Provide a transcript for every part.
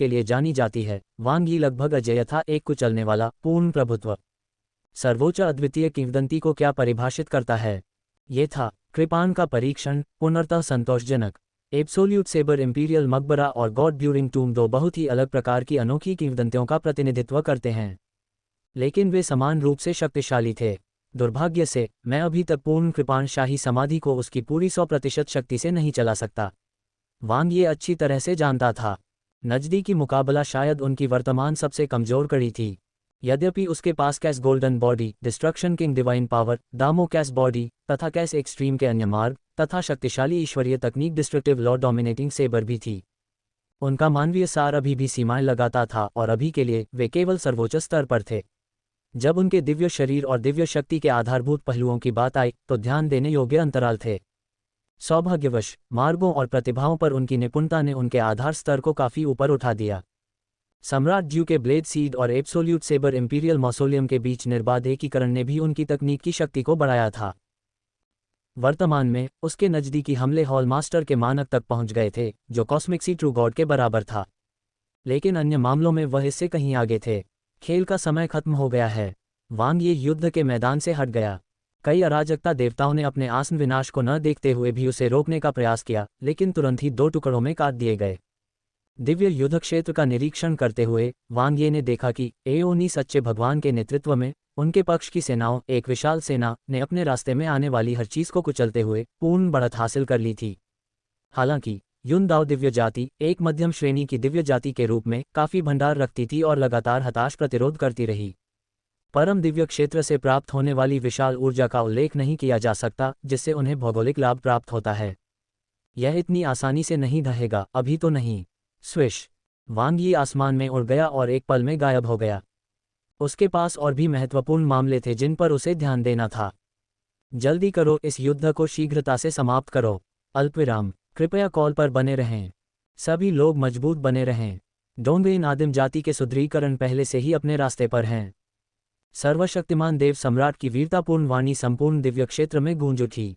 के लिए जानी जाती है, वांग यी लगभग अजेय था, एक कुचलने वाला पूर्ण प्रभुत्व। सर्वोच्च अद्वितीय किंवदंती को क्या परिभाषित करता है? ये था कृपाण का परीक्षण, पूर्णतः संतोषजनक। एब्सोल्यूट सेबर, इंपीरियल मकबरा और गॉड ब्यूरिंग टूम दो बहुत ही अलग प्रकार की अनोखी किंवदंतियों का प्रतिनिधित्व करते हैं, लेकिन वे समान रूप से शक्तिशाली थे। दुर्भाग्य से मैं अभी तक पूर्ण कृपाण शाही समाधि को उसकी पूरी 100% शक्ति से नहीं चला सकता। वांग ये अच्छी तरह से जानता था। नजदीकी मुकाबला शायद उनकी वर्तमान सबसे कमजोर कड़ी थी। यद्यपि उसके पास कैस golden body, destruction king divine power, दामो कैस बॉडी तथा कैस एक्सट्रीम के अन्य मार्ग तथा शक्तिशाली ईश्वरीय तकनीक डिस्ट्रक्टिव लॉ डोमिनेटिंग सेबर भी थी, उनका मानवीय सार अभी भी सीमाएं लगाता था और अभी के लिए वे केवल सर्वोच्च स्तर पर थे। जब उनके दिव्य शरीर और दिव्य शक्ति के आधारभूत पहलुओं की बात आई तो ध्यान देने योग्य अंतराल थे। सौभाग्यवश मार्गों और प्रतिभाओं पर उनकी निपुणता ने उनके आधार स्तर को काफी ऊपर उठा दिया। सम्राट ज्यू के ब्लेड सीड और एब्सोल्यूट सेबर इंपीरियल मौसोलियम के बीच निर्बाध एकीकरण ने भी उनकी तकनीक की शक्ति को बढ़ाया था। वर्तमान में उसके नज़दीकी हमले हॉल मास्टर के मानक तक पहुंच गए थे, जो कॉस्मिक सी ट्रू गॉड के बराबर था, लेकिन अन्य मामलों में वह इससे कहीं आगे थे। खेल का समय खत्म हो गया है। वांग ये युद्ध के मैदान से हट गया। कई अराजकता देवताओं ने अपने आसन विनाश को न देखते हुए भी उसे रोकने का प्रयास किया, लेकिन तुरंत ही 2 टुकड़ों में काट दिए गए। दिव्य युद्ध क्षेत्र का निरीक्षण करते हुए वांग ये ने देखा कि एओनी सच्चे भगवान के नेतृत्व में उनके पक्ष की सेनाओं, एक विशाल सेना, ने अपने रास्ते में आने वाली हर चीज को कुचलते हुए पूर्ण बढ़त हासिल कर ली थी। हालांकि युन दाओ दिव्य जाति एक मध्यम श्रेणी की दिव्य जाति के रूप में काफी भंडार रखती थी और लगातार हताश प्रतिरोध करती रही। परम दिव्य क्षेत्र से प्राप्त होने वाली विशाल ऊर्जा का उल्लेख नहीं किया जा सकता, जिससे उन्हें भौगोलिक लाभ प्राप्त होता है। यह इतनी आसानी से नहीं ढहेगा, अभी तो नहीं। स्विश! वांग यी आसमान में उड़ गया और एक पल में गायब हो गया। उसके पास और भी महत्वपूर्ण मामले थे जिन पर उसे ध्यान देना था। जल्दी करो, इस युद्ध को शीघ्रता से समाप्त करो। अल्पविराम। कृपया कॉल पर बने रहें। सभी लोग मजबूत बने रहें। डोंगेन आदिम जाति के सुदृढ़ीकरण पहले से ही अपने रास्ते पर हैं। सर्वशक्तिमान देव सम्राट की वीरतापूर्ण वाणी संपूर्ण दिव्य क्षेत्र में गूंज उठी।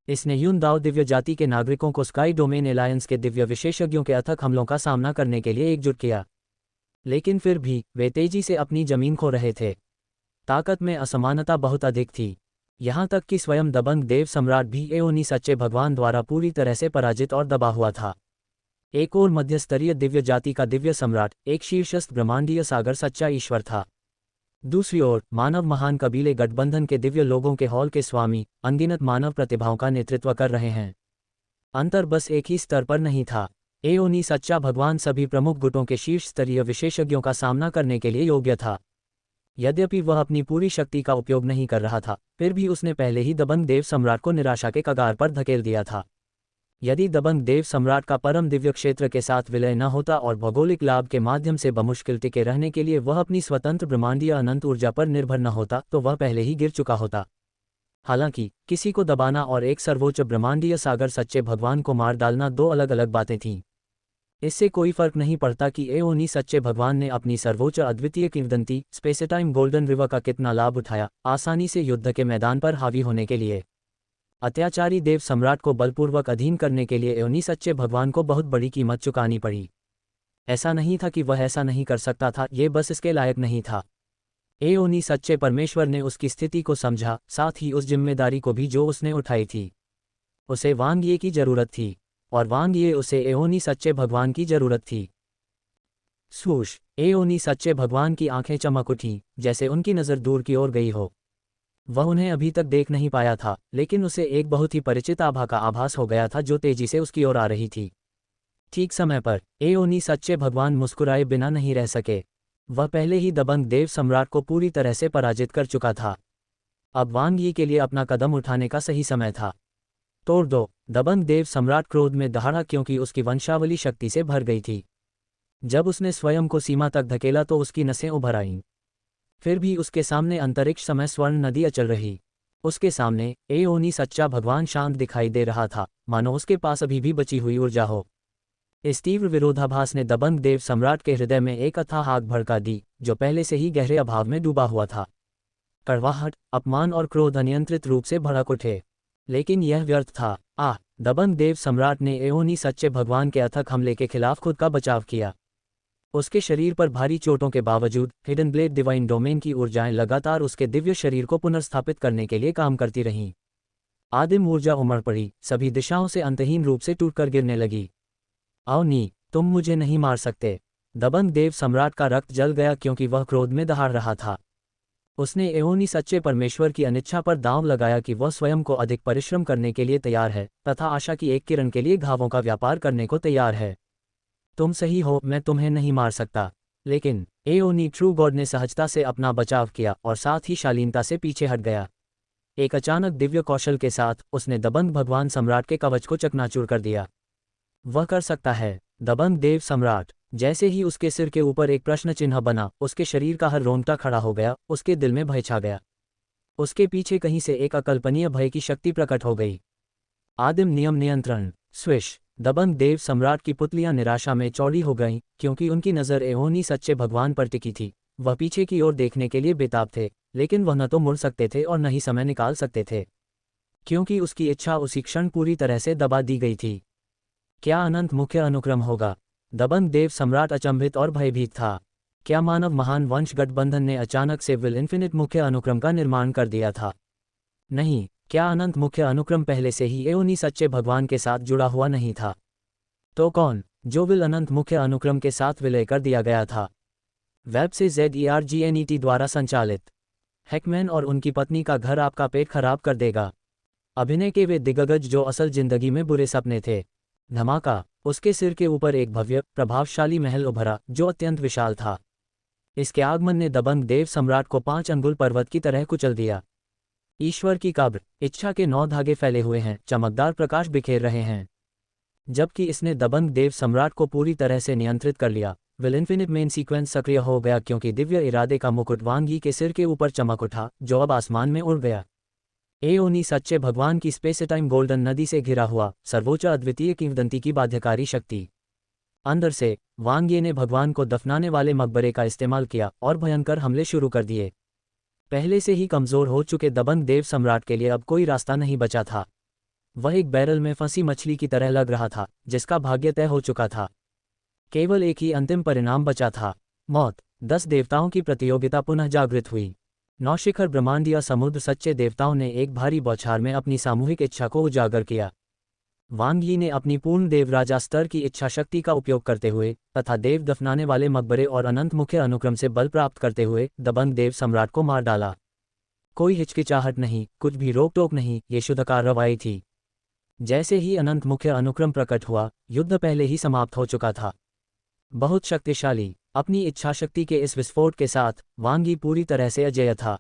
इसने युन दाओ दिव्य जाति के नागरिकों को स्काई डोमेन एलायंस के दिव्य विशेषज्ञों के अथक हमलों का सामना करने के लिए एकजुट किया, लेकिन फिर भी वे तेजी से अपनी जमीन खो रहे थे। ताकत में असमानता बहुत अधिक थी, यहाँ तक कि स्वयं दबंग देव सम्राट भी एओनी सच्चे भगवान द्वारा पूरी तरह से पराजित और दबा हुआ था। एक और मध्यस्तरीय दिव्य जाति का दिव्य सम्राट, एक शीर्षस्थ ब्रह्मांडीय सागर सच्चा ईश्वर था। दूसरी ओर मानव महान कबीले गठबंधन के दिव्य लोगों के हॉल के स्वामी अनगिनत मानव प्रतिभाओं का नेतृत्व कर रहे हैं। अंतर बस एक ही स्तर पर नहीं था। एओनी सच्चा भगवान सभी प्रमुख गुटों के शीर्ष स्तरीय विशेषज्ञों का सामना करने के लिए योग्य था। यद्यपि वह अपनी पूरी शक्ति का उपयोग नहीं कर रहा था, फिर भी उसने पहले ही दबंग देव सम्राट को निराशा के कगार पर धकेल दिया था। यदि दबंग देव सम्राट का परम दिव्य क्षेत्र के साथ विलय न होता और भौगोलिक लाभ के माध्यम से बमुश्किल टिके रहने के लिए वह अपनी स्वतंत्र ब्रह्मांडीय अनंत ऊर्जा पर निर्भर न होता, तो वह पहले ही गिर चुका होता। हालांकि किसी को दबाना और एक सर्वोच्च ब्रह्मांडीय सागर सच्चे भगवान को मार डालना 2 अलग अलग बातें थीं। इससे कोई फर्क नहीं पड़ता कि एओनी सच्चे भगवान ने अपनी सर्वोच्च अद्वितीय किंवदंती स्पेसेटाइम गोल्डन रिवर का कितना लाभ उठाया, आसानी से युद्ध के मैदान पर हावी होने के लिए। अत्याचारी देव सम्राट को बलपूर्वक अधीन करने के लिए एओनी सच्चे भगवान को बहुत बड़ी कीमत चुकानी पड़ी। ऐसा नहीं था कि वह ऐसा नहीं कर सकता था, ये बस इसके लायक नहीं था। एओनी सच्चे परमेश्वर ने उसकी स्थिति को समझा, साथ ही उस जिम्मेदारी को भी जो उसने उठाई थी। उसे वांग ये की जरूरत थी और वांग ये उसे एओनी सच्चे भगवान की जरूरत थी। स्वूश! एओनी सच्चे भगवान की आंखें चमक उठीं, जैसे उनकी नज़र दूर की ओर गई हो। वह उन्हें अभी तक देख नहीं पाया था, लेकिन उसे एक बहुत ही परिचित आभा का आभास हो गया था जो तेजी से उसकी ओर आ रही थी। ठीक समय पर एओनी सच्चे भगवान मुस्कुराए बिना नहीं रह सके। वह पहले ही दबंग देव सम्राट को पूरी तरह से पराजित कर चुका था। अब वांग यी के लिए अपना कदम उठाने का सही समय था। तोड़ दो! दबंग देव सम्राट क्रोध में दहाड़ा, क्योंकि उसकी वंशावली शक्ति से भर गई थी। जब उसने स्वयं को सीमा तक धकेला तो उसकी नसें उभर आईं। फिर भी उसके सामने अंतरिक्ष समय स्वर्ण नदी अचल रही। उसके सामने एओनी सच्चा भगवान शांत दिखाई दे रहा था, मानो उसके पास अभी भी बची हुई ऊर्जा हो। इस तीव्र विरोधाभास ने दबंग देव सम्राट के हृदय में एक अथाह आग भड़का दी, जो पहले से ही गहरे अभाव में डूबा हुआ था। कड़वाहट, अपमान और क्रोध अनियंत्रित रूप से भड़क उठे, लेकिन यह व्यर्थ था। दबंग देव सम्राट ने एओनी सच्चे भगवान के अथक हमले के खिलाफ खुद का बचाव किया। उसके शरीर पर भारी चोटों के बावजूद हिडन ब्लेड डिवाइन डोमेन की ऊर्जाएं लगातार उसके दिव्य शरीर को पुनर्स्थापित करने के लिए काम करती रहीं। आदिम ऊर्जा उमड़ पड़ी, सभी दिशाओं से अंतहीन रूप से टूटकर गिरने लगी। आओ नी, तुम मुझे नहीं मार सकते। दबंग देव सम्राट का रक्त जल गया क्योंकि वह क्रोध में दहाड़ रहा था। उसने एओनी सच्चे परमेश्वर की अनिच्छा पर दांव लगाया कि वह स्वयं को अधिक परिश्रम करने के लिए तैयार है तथा आशा की एक किरण के लिए घावों का व्यापार करने को तैयार है। तुम सही हो, मैं तुम्हें नहीं मार सकता। लेकिन एओनी ट्रू गॉड ने सहजता से अपना बचाव किया और साथ ही शालीनता से पीछे हट गया। एक अचानक दिव्य कौशल के साथ उसने दबंग भगवान सम्राट के कवच को चकनाचूर कर दिया। वह कर सकता है। दबंग देव सम्राट। जैसे ही उसके सिर के ऊपर एक प्रश्न चिन्ह बना, उसके शरीर का हर रोंगटा खड़ा हो गया, उसके दिल में भय छा गया। उसके पीछे कहीं से एक अकल्पनीय भय की शक्ति प्रकट हो गई। आदिम नियम नियंत्रण। स्विश। दबंग देव सम्राट की पुतलियां निराशा में चौड़ी हो गईं, क्योंकि उनकी नज़र एओनी सच्चे भगवान पर टिकी थी। वह पीछे की ओर देखने के लिए बेताब थे, लेकिन वह न तो मुड़ सकते थे और न ही समय निकाल सकते थे, क्योंकि उसकी इच्छा उसी क्षण पूरी तरह से दबा दी गई थी। क्या अनंत मुख्य अनुक्रम होगा? दबंग देव सम्राट अचंभित और भयभीत था। क्या मानव महान वंश गठबंधन ने अचानक से विल इन्फिनिट मुख्य अनुक्रम का निर्माण कर दिया था? नहीं। क्या अनंत मुख्य अनुक्रम पहले से ही एओनी सच्चे भगवान के साथ जुड़ा हुआ नहीं था? तो कौन? जो विल अनंत मुख्य अनुक्रम के साथ विलय कर दिया गया था। वेब से ZERGNET द्वारा संचालित। हैकमैन और उनकी पत्नी का घर आपका पेट खराब कर देगा। अभिनय के वे दिग्गज जो असल जिंदगी में बुरे सपने थे। धमाका। उसके सिर के ऊपर एक भव्य प्रभावशाली महल उभरा जो अत्यंत विशाल था। इसके आगमन ने दबंग देव सम्राट को 5 अंगुल पर्वत की तरह कुचल दिया। ईश्वर की कब्र। इच्छा के 9 धागे फैले हुए हैं, चमकदार प्रकाश बिखेर रहे हैं। जबकि इसने दबंग देव सम्राट को पूरी तरह से नियंत्रित कर लिया, विल इन्फिनिट मेन सीक्वेंस सक्रिय हो गया क्योंकि दिव्य इरादे का मुकुट वांगी के सिर के ऊपर चमक उठा, जो अब आसमान में उड़ गया। एओनी सच्चे भगवान की स्पेस टाइम गोल्डन नदी से घिरा हुआ सर्वोच्च अद्वितीय किंवदंती की बाध्यकारी शक्ति। अंदर से वांगे ने भगवान को दफनाने वाले मकबरे का इस्तेमाल किया और भयंकर हमले शुरू कर दिए। पहले से ही कमजोर हो चुके दबंग देव सम्राट के लिए अब कोई रास्ता नहीं बचा था। वह एक बैरल में फंसी मछली की तरह लग रहा था, जिसका भाग्य तय हो चुका था। केवल एक ही अंतिम परिणाम बचा था, मौत। 10 देवताओं की प्रतियोगिता पुनः जागृत हुई। नौशिखर ब्रह्मांडीय समुद्र सच्चे देवताओं ने एक भारी बौछार में अपनी सामूहिक इच्छा को उजागर किया। वांग यी ने अपनी पूर्ण देवराजा स्तर की इच्छा शक्ति का उपयोग करते हुए तथा देव दफनाने वाले मकबरे और अनंत मुख्य अनुक्रम से बल प्राप्त करते हुए दबंग देव सम्राट को मार डाला। कोई हिचकिचाहट नहीं, कुछ भी रोक टोक नहीं, ये शुद्ध कार्रवाई थी। जैसे ही अनंत मुख्य अनुक्रम प्रकट हुआ, युद्ध पहले ही समाप्त हो चुका था। बहुत शक्तिशाली। अपनी इच्छाशक्ति के इस विस्फोट के साथ वांग यी पूरी तरह से अजेय था।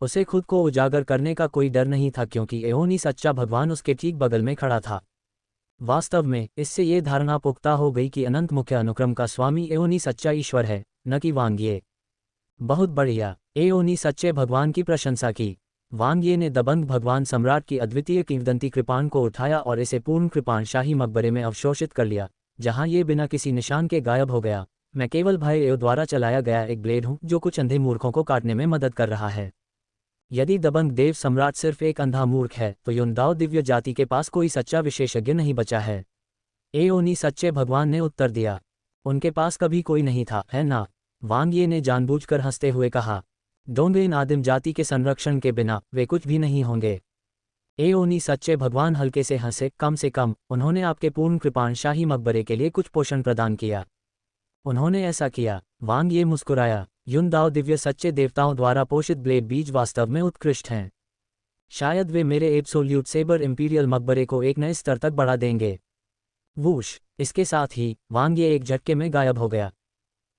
उसे खुद को उजागर करने का कोई डर नहीं था क्योंकि एओनी सच्चा भगवान उसके ठीक बगल में खड़ा था। वास्तव में इससे ये धारणा पुख्ता हो गई कि अनंत मुख्य अनुक्रम का स्वामी एओनी सच्चा ईश्वर है, न कि वांग ये। बहुत बढ़िया। एओनी सच्चे भगवान की प्रशंसा की। वांग ये ने दबंग भगवान सम्राट की अद्वितीय किंवदंती कृपाण को उठाया और इसे पूर्ण कृपाण शाही मकबरे में अवशोषित कर लिया, जहां ये बिना किसी निशान के गायब हो गया। मैं केवल भाई एओ द्वारा चलाया गया एक ब्लेड हूं जो कुछ अंधे मूर्खों को काटने में मदद कर रहा है। यदि दबंग देव सम्राट सिर्फ एक अंधा मूर्ख है तो युनदाओ दिव्य जाति के पास कोई सच्चा विशेषज्ञ नहीं बचा है। एओनी सच्चे भगवान ने उत्तर दिया। उनके पास कभी कोई नहीं था, है ना? वांग ये ने जानबूझकर हंसते हुए कहा। डोंगेन आदिम जाति के संरक्षण के बिना वे कुछ भी नहीं होंगे। एओनी सच्चे भगवान हल्के से हंसे। कम से कम उन्होंने आपके पूर्ण कृपाण शाही मकबरे के लिए कुछ पोषण प्रदान किया। उन्होंने ऐसा किया। वांग ये मुस्कुराया। युनदाओ दिव्य सच्चे देवताओं द्वारा पोषित ब्लेड बीज वास्तव में उत्कृष्ट हैं। शायद वे मेरे एब्सोल्यूट सेबर इंपीरियल मकबरे को एक नए स्तर तक बढ़ा देंगे। वूश। इसके साथ ही वांग ये एक झटके में गायब हो गया।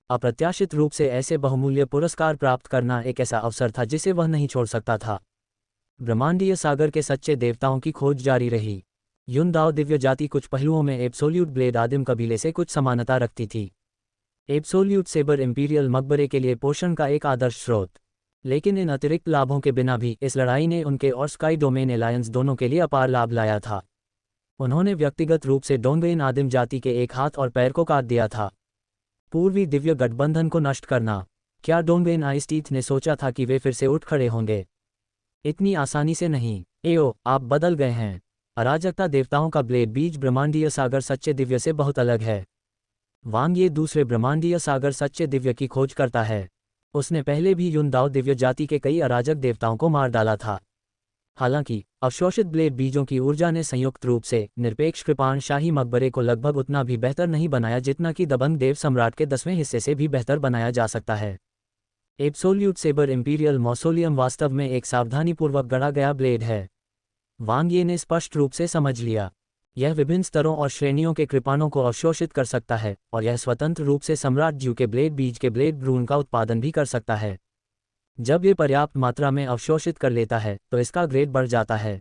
अप्रत्याशित रूप से ऐसे बहुमूल्य पुरस्कार प्राप्त करना एक ऐसा अवसर था जिसे वह नहीं छोड़ सकता था। ब्रह्मांडीय सागर के सच्चे देवताओं की खोज जारी रही। युनदाओ दिव्य जाति कुछ पहलुओं में एब्सोल्यूट ब्लेड आदिम कबीले से कुछ समानता रखती थी। एब्सोल्यूट सेबर इंपीरियल मकबरे के लिए पोषण का एक आदर्श स्रोत। लेकिन इन अतिरिक्त लाभों के बिना भी इस लड़ाई ने उनके और स्काई डोमेन एलायंस दोनों के लिए अपार लाभ लाया था। उन्होंने व्यक्तिगत रूप से डोंगेन आदिम जाति के एक हाथ और पैर को काट दिया था। पूर्वी दिव्य गठबंधन को नष्ट करना। क्या डोंगेन आइसटीथ ने सोचा था कि वे फिर से उठ खड़े होंगे? इतनी आसानी से नहीं। एओ, आप बदल गए हैं। अराजकता देवताओं का ब्लेड बीज ब्रह्मांडीय सागर सच्चे दिव्य से बहुत अलग है। वांग ये दूसरे ब्रह्मांडीय सागर सच्चे दिव्य की खोज करता है। उसने पहले भी युनदाओ दिव्य जाति के कई अराजक देवताओं को मार डाला था। हालांकि अवशोषित ब्लेड बीजों की ऊर्जा ने संयुक्त रूप से निरपेक्ष कृपाण शाही मकबरे को लगभग उतना भी बेहतर नहीं बनाया जितना कि दबंग देव सम्राट के 10वें हिस्से से भी बेहतर बनाया जा सकता है। एब्सोल्यूट सेबर इंपीरियल मौसोलियम वास्तव में एक सावधानीपूर्वक गढ़ा गया ब्लेड है। वांग ये ने स्पष्ट रूप से समझ लिया, यह विभिन्न स्तरों और श्रेणियों के कृपाणों को अवशोषित कर सकता है और यह स्वतंत्र रूप से सम्राट ज्यू के ब्लेड बीज के ब्लेड भ्रूण का उत्पादन भी कर सकता है। जब ये पर्याप्त मात्रा में अवशोषित कर लेता है तो इसका ग्रेड बढ़ जाता है।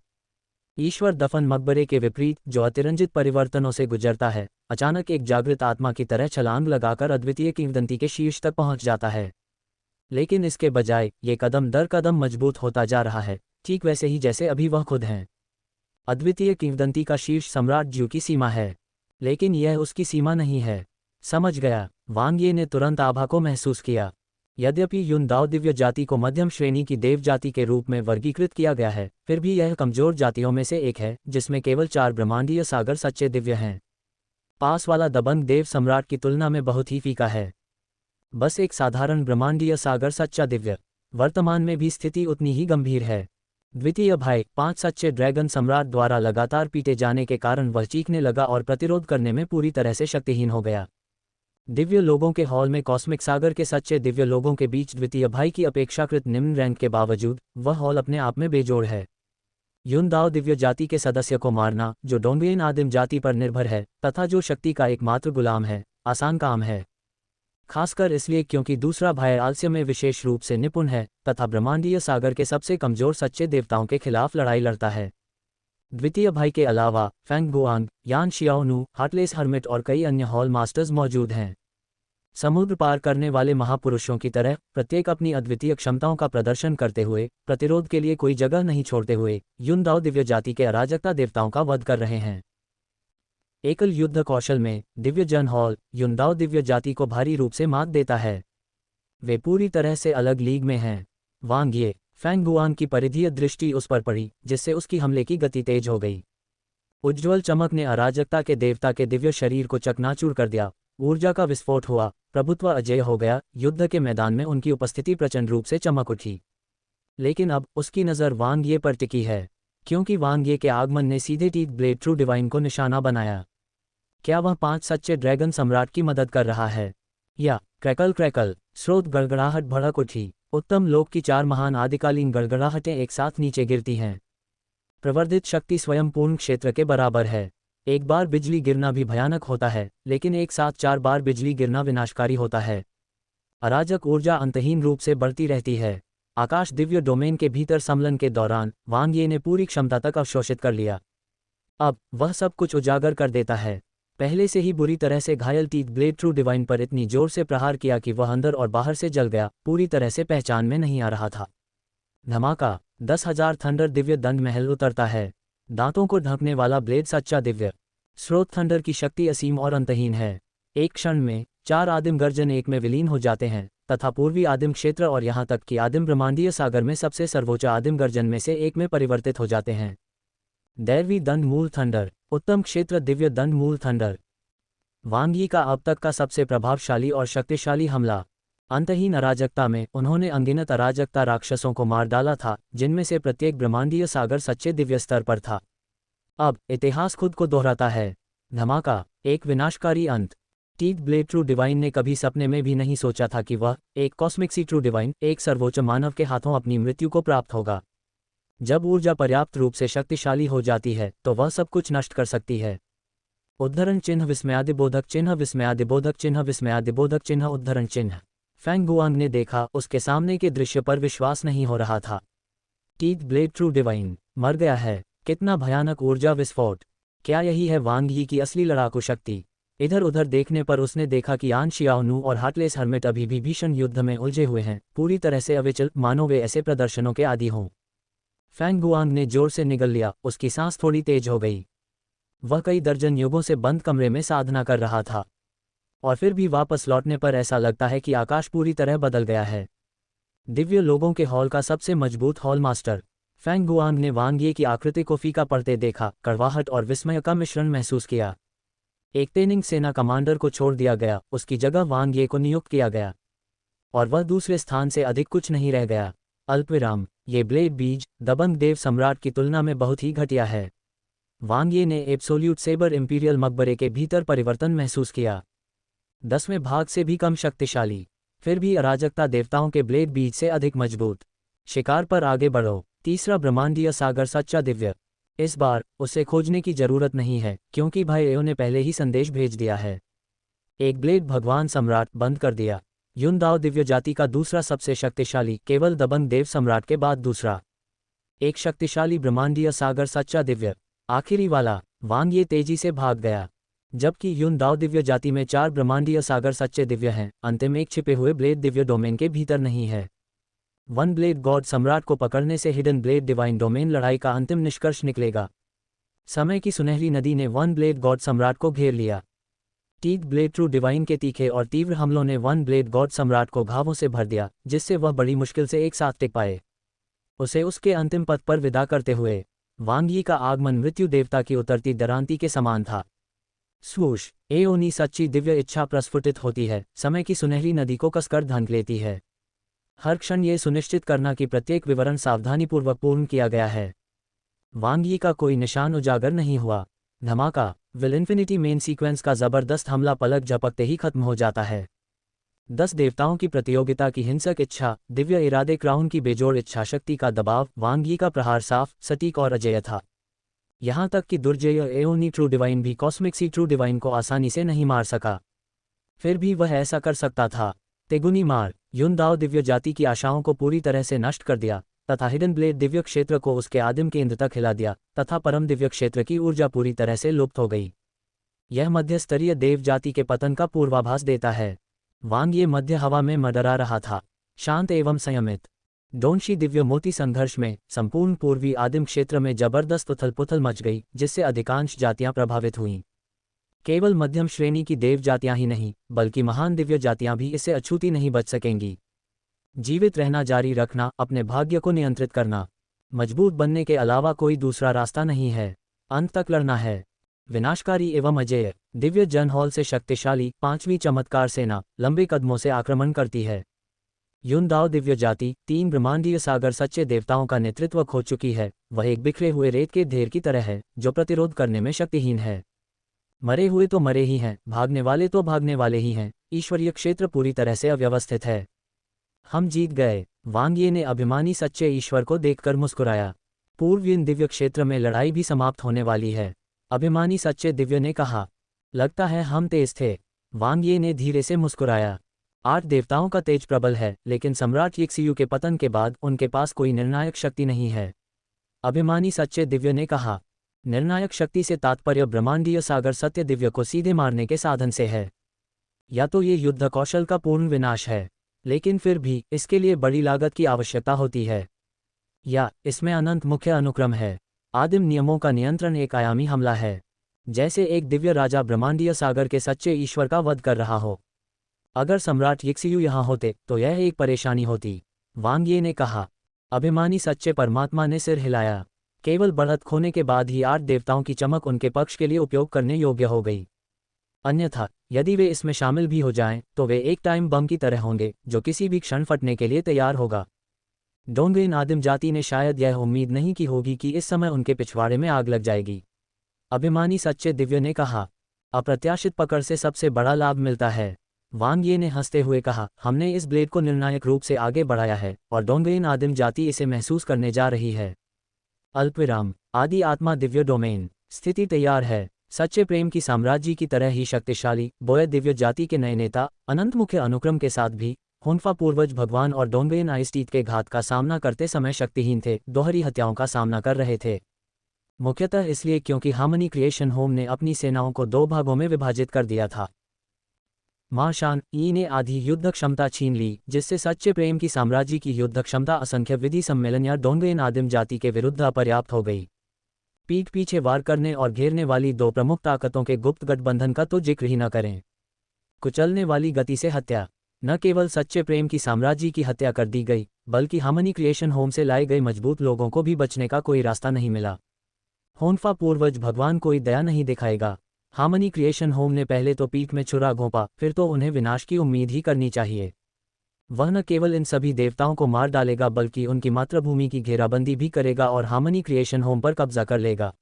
ईश्वर दफन मकबरे के विपरीत, जो अतिरंजित परिवर्तनों से गुजरता है, अचानक एक जागृत आत्मा की तरह छलांग लगाकर अद्वितीय किंवदंती के शीर्ष तक पहुंच जाता है। लेकिन इसके बजाय ये कदम दर कदम मजबूत होता जा रहा है, ठीक वैसे ही जैसे अभी वह खुद हैं। अद्वितीय किंवदंती का शीर्ष सम्राट ज्यू की सीमा है, लेकिन यह उसकी सीमा नहीं है। समझ गया, वांग ये ने तुरंत आभा को महसूस किया। यद्यपि युनदाओ दिव्य जाति को मध्यम श्रेणी की देव जाति के रूप में वर्गीकृत किया गया है, फिर भी यह कमजोर जातियों में से एक है जिसमें केवल 4 ब्रह्मांडीय सागर सच्चे दिव्य हैं। पास वाला दबंग देव सम्राट की तुलना में बहुत ही फीका है। बस एक साधारण ब्रह्मांडीय सागर सच्चा दिव्य। वर्तमान में भी स्थिति उतनी ही गंभीर है। द्वितीय भाई 5 सच्चे ड्रैगन सम्राट द्वारा लगातार पीटे जाने के कारण वह चीखने लगा और प्रतिरोध करने में पूरी तरह से शक्तिहीन हो गया। दिव्य लोगों के हॉल में कॉस्मिक सागर के सच्चे दिव्य लोगों के बीच द्वितीय भाई की अपेक्षाकृत निम्न रैंक के बावजूद वह हॉल अपने आप में बेजोड़ है। युनदाओ दिव्य जाति के सदस्य को मारना, जो डोंगबियन आदिम जाति पर निर्भर है तथा जो शक्ति का एकमात्र गुलाम है, आसान काम है। खासकर इसलिए क्योंकि दूसरा भाई आलस्य में विशेष रूप से निपुण है तथा ब्रह्मांडीय सागर के सबसे कमजोर सच्चे देवताओं के खिलाफ लड़ाई लड़ता है। द्वितीय भाई के अलावा फैंग गुआंग, यान शियाओनू, हार्टलेस हर्मिट और कई अन्य हॉल मास्टर्स मौजूद हैं। समुद्र पार करने वाले महापुरुषों की तरह प्रत्येक अपनी अद्वितीय क्षमताओं का प्रदर्शन करते हुए, प्रतिरोध के लिए कोई जगह नहीं छोड़ते हुए, युनदाओ दिव्य जाति के अराजकता देवताओं का वध कर रहे हैं। एकल युद्ध कौशल में दिव्य जन हॉल युनदाओ दिव्य जाति को भारी रूप से मात देता है। वे पूरी तरह से अलग लीग में हैं। वांग ये फैंग गुआंग की परिधीय दृष्टि उस पर पड़ी, जिससे उसकी हमले की गति तेज हो गई। उज्ज्वल चमक ने अराजकता के देवता के दिव्य शरीर को चकनाचूर कर दिया। ऊर्जा का विस्फोट हुआ, प्रभुत्व अजेय हो गया। युद्ध के मैदान में उनकी उपस्थिति प्रचंड रूप से चमक उठी। लेकिन अब उसकी नज़र वांग ये पर टिकी है, क्योंकि वांग ये के आगमन ने सीधे टीथ ब्लेड ट्रू डिवाइन को निशाना बनाया। क्या वह 5 सच्चे ड्रैगन सम्राट की मदद कर रहा है, या क्रैकल क्रैकल स्रोत गड़गड़ाहट भड़क उठी। उत्तम लोक की 4 महान आदिकालीन गड़गड़ाहटें एक साथ नीचे गिरती हैं। प्रवर्धित शक्ति स्वयं पूर्ण क्षेत्र के बराबर है। एक बार बिजली गिरना भी भयानक होता है, लेकिन एक साथ 4 बार बिजली गिरना विनाशकारी होता है। अराजक ऊर्जा अंतहीन रूप से बढ़ती रहती है। आकाश दिव्य डोमेन के भीतर सम्मिलन के दौरान वांग ये ने पूरी क्षमता तक अवशोषित कर लिया। अब वह सब कुछ उजागर कर देता है। पहले से ही बुरी तरह से घायल टीथ ब्लेड ट्रू डिवाइन पर इतनी जोर से प्रहार किया कि वह अंदर और बाहर से जल गया, पूरी तरह से पहचान में नहीं आ रहा था। धमाका, 10,000 थंडर दिव्य दंड महल उतरता है। दांतों को ढकने वाला ब्लेड सच्चा दिव्य स्रोत थंडर की शक्ति असीम और अंतहीन है। एक क्षण में 4 आदिम गर्जन एक में विलीन हो जाते हैं तथा पूर्वी आदिम क्षेत्र और यहाँ तक कि आदिम ब्रह्मांडीय सागर में सबसे सर्वोच्च आदिम गर्जन में से एक में परिवर्तित हो जाते हैं। दैवी दंड मूल थंडर, उत्तम क्षेत्र दिव्य दंड मूल थंडर। वांग यी का अब तक का सबसे प्रभावशाली और शक्तिशाली हमला। अंतहीन अराजकता में उन्होंने अनगिनत अराजकता राक्षसों को मार डाला था, जिनमें से प्रत्येक ब्रह्मांडीय सागर सच्चे दिव्य स्तर पर था। अब इतिहास खुद को दोहराता है। धमाका, एक विनाशकारी अंत। टीथ ब्लेड ट्रू डिवाइन ने कभी सपने में भी नहीं सोचा था कि वह, एक कॉस्मिक सी ट्रू डिवाइन, एक सर्वोच्च मानव के हाथों अपनी मृत्यु को प्राप्त होगा। जब ऊर्जा पर्याप्त रूप से शक्तिशाली हो जाती है तो वह सब कुछ नष्ट कर सकती है। उद्धरण चिन्ह विस्मयादिबोधक चिन्ह विस्मयादिबोधक चिन्ह विस्मयादिबोधक चिन्ह उद्धरण चिन्ह। फैंग गुआंग ने देखा, उसके सामने के दृश्य पर विश्वास नहीं हो रहा था। टीथ ब्लेड ट्रू डिवाइन मर गया है। कितना भयानक ऊर्जा विस्फोट! क्या यही है वांग यी की असली लड़ाकू शक्ति? इधर उधर देखने पर उसने देखा कि यान शियाओनू और हार्टलेस हर्मिट अभी भी भीषण युद्ध में उलझे हुए हैं, पूरी तरह से अविचल, मानो वे ऐसे प्रदर्शनों के आदी हों। फैंग गुआंग ने जोर से निगल लिया, उसकी सांस थोड़ी तेज हो गई। वह कई दर्जन युगों से बंद कमरे में साधना कर रहा था, और फिर भी वापस लौटने पर ऐसा लगता है कि आकाश पूरी तरह बदल गया है। दिव्य लोगों के हॉल का सबसे मजबूत हॉल मास्टर फैंग गुआंग ने वांग ये की आकृति को फीका पड़ते देखा, कड़वाहट और विस्मय का मिश्रण महसूस किया। एक तेनिंग सेना कमांडर को छोड़ दिया गया, उसकी जगह वांग ये को नियुक्त किया गया और वह दूसरे स्थान से अधिक कुछ नहीं रह गया। अल्पविराम, ये ब्लेड बीज दबंग देव सम्राट की तुलना में बहुत ही घटिया है। वांग ये ने एब्सोल्यूट सेबर इंपीरियल मकबरे के भीतर परिवर्तन महसूस किया। 10वें भाग से भी कम शक्तिशाली, फिर भी अराजकता देवताओं के ब्लेड बीज से अधिक मजबूत। शिकार पर आगे बढ़ो। तीसरा ब्रह्मांडीय सागर सच्चा दिव्य। इस बार उसे खोजने की जरूरत नहीं है क्योंकि भाई एओ ने पहले ही संदेश भेज दिया है। एक ब्लेड भगवान सम्राट बंद कर दिया। युनदाओ दिव्य जाति का दूसरा सबसे शक्तिशाली, केवल दबंग देव सम्राट के बाद दूसरा। एक शक्तिशाली ब्रह्मांडीय सागर सच्चा दिव्य, आखिरी वाला। वांग ये तेजी से भाग गया। जबकि युनदाओ दिव्य जाति में 4 ब्रह्मांडीय सागर सच्चे दिव्य हैं, अंतिम एक छिपे हुए ब्लेड दिव्य डोमेन के भीतर नहीं है। वन ब्लेड गॉड सम्राट को पकड़ने से हिडन ब्लेड डिवाइन डोमेन लड़ाई का अंतिम निष्कर्ष निकलेगा। समय की सुनहरी नदी ने वन ब्लेड गॉड सम्राट को घेर लिया। टीथ ब्लेड ट्रू डिवाइन के तीखे और तीव्र हमलों ने वन ब्लेड गॉड सम्राट को घावों से भर दिया, जिससे वह बड़ी मुश्किल से एक साथ टिक पाए। उसे उसके अंतिम पथ पर विदा करते हुए वांग यी का आगमन मृत्यु देवता की उतरती दरांती के समान था। स्वूश, एओनी सच्ची दिव्य इच्छा प्रस्फुटित होती है, समय की सुनहरी नदी को कसकर ढांक लेती है। हर क्षण ये सुनिश्चित करना कि प्रत्येक विवरण सावधानीपूर्वक पूर्ण किया गया है। वांग यी का कोई निशान उजागर नहीं हुआ। धमाका, विल इन्फिनिटी मेन सीक्वेंस का जबरदस्त हमला पलक झपकते ही खत्म हो जाता है। 10 देवताओं की प्रतियोगिता की हिंसक इच्छा, दिव्य इरादे, क्राउन की बेजोड़ इच्छा शक्ति का दबाव, वांग यी का प्रहार साफ, सटीक और अजेय था। यहाँ तक कि दुर्जेय एओनी ट्रू डिवाइन भी कॉस्मिक सी ट्रू डिवाइन को आसानी से नहीं मार सका। फिर भी वह ऐसा कर सकता था। तेगुनी मार, युनदाओ दिव्य जाति की आशाओं को पूरी तरह से नष्ट कर दिया तथा हिडन ब्लेड दिव्य क्षेत्र को उसके आदिम केंद्र तक हिला दिया तथा परम दिव्य क्षेत्र की ऊर्जा पूरी तरह से लुप्त हो गई। यह मध्य स्तरीय देव जाति के पतन का पूर्वाभास देता है। वांग ये मध्य हवा में मडरा रहा था, शांत एवं संयमित। डोनशी दिव्य मोती संघर्ष में संपूर्ण पूर्वी आदिम क्षेत्र में जबरदस्त उथल पुथल मच गई, जिससे अधिकांश जातियां प्रभावित हुईं। केवल मध्यम श्रेणी की देव जातियां ही नहीं, बल्कि महान दिव्य जातियां भी इससे अछूती नहीं बच सकेंगी। जीवित रहना जारी रखना, अपने भाग्य को नियंत्रित करना, मजबूत बनने के अलावा कोई दूसरा रास्ता नहीं है। अंत तक लड़ना है। विनाशकारी एवं अजेय दिव्य जन हॉल से शक्तिशाली 5वीं चमत्कार सेना लंबे कदमों से आक्रमण करती है। युनदाओ दिव्य जाति 3 ब्रह्मांडीय सागर सच्चे देवताओं का नेतृत्व खो चुकी है। वह एक बिखरे हुए रेत के ढेर की तरह है जो प्रतिरोध करने में शक्तिहीन है। मरे हुए तो मरे ही हैं, भागने वाले तो भागने वाले ही हैं। ईश्वरीय क्षेत्र पूरी तरह से अव्यवस्थित है। हम जीत गए। वांग ये ने अभिमानी सच्चे ईश्वर को देखकर मुस्कुराया। पूर्वीन दिव्य क्षेत्र में लड़ाई भी समाप्त होने वाली है। अभिमानी सच्चे दिव्य ने कहा, लगता है हम तेज थे। वांग ये ने धीरे से मुस्कुराया। 8 देवताओं का तेज प्रबल है, लेकिन सम्राट यिक्सियू के पतन के बाद उनके पास कोई निर्णायक शक्ति नहीं है। अभिमानी सच्चे दिव्य ने कहा, निर्णायक शक्ति से तात्पर्य ब्रह्मांडीय सागर सत्य दिव्य को सीधे मारने के साधन से है। या तो ये युद्ध कौशल का पूर्ण विनाश है, लेकिन फिर भी इसके लिए बड़ी लागत की आवश्यकता होती है, या इसमें अनंत मुख्य अनुक्रम है। आदिम नियमों का नियंत्रण एक आयामी हमला है, जैसे एक दिव्य राजा ब्रह्मांडीय सागर के सच्चे ईश्वर का वध कर रहा हो। अगर सम्राट यिक्सियू यहाँ होते तो यह एक परेशानी होती, वांग ये ने कहा। अभिमानी सच्चे परमात्मा ने सिर हिलाया। केवल बढ़त खोने के बाद ही 8 देवताओं की चमक उनके पक्ष के लिए उपयोग करने योग्य हो गई। अन्यथा यदि वे इसमें शामिल भी हो जाएं, तो वे एक टाइम बम की तरह होंगे जो किसी भी क्षण फटने के लिए तैयार होगा। डोंगेन आदिम जाति ने शायद यह उम्मीद नहीं की होगी कि इस समय उनके पिछवाड़े में आग लग जाएगी। अभिमानी सच्चे दिव्य ने कहा, अप्रत्याशित पकड़ से सबसे बड़ा लाभ मिलता है। वांग ये ने हंसते हुए कहा, हमने इस ब्लेड को निर्णायक रूप से आगे बढ़ाया है और डोंगेन आदिम जाति इसे महसूस करने जा रही है। अल्पविराम, आदि आत्मा दिव्य डोमेन, स्थिति तैयार है। सच्चे प्रेम की साम्राज्य की तरह ही शक्तिशाली बोय दिव्य जाति के नए नेता अनंत मुख्य अनुक्रम के साथ भी होन्फा पूर्वज भगवान और डोंगेन आइस्टीट के घात का सामना करते समय शक्तिहीन थे, दोहरी हत्याओं का सामना कर रहे थे। मुख्यतः इसलिए क्योंकि हार्मनी क्रिएशन होम ने अपनी सेनाओं को 2 भागों में विभाजित कर दिया था। माशान ई ने आधी युद्ध क्षमता छीन ली, जिससे सच्चे प्रेम की साम्राज्य की युद्ध क्षमता असंख्य विधि सम्मेलन या डोंगेन आदिम जाति के विरुद्ध अपर्याप्त हो गई। पीठ पीछे वार करने और घेरने वाली 2 प्रमुख ताकतों के गुप्त गठबंधन का तो जिक्र ही न करें। कुचलने वाली गति से हत्या, न केवल सच्चे प्रेम की साम्राज्य की हत्या कर दी गई, बल्कि हार्मनी क्रिएशन होम से लाए गए मजबूत लोगों को भी बचने का कोई रास्ता नहीं मिला। होन्फा पूर्वज भगवान कोई दया नहीं दिखाएगा। हार्मनी क्रिएशन होम ने पहले तो पीठ में छुरा घोंपा, फिर तो उन्हें विनाश की उम्मीद ही करनी चाहिए। वह न केवल इन सभी देवताओं को मार डालेगा बल्कि उनकी मातृभूमि की घेराबंदी भी करेगा और हार्मनी क्रिएशन होम पर कब्जा कर लेगा।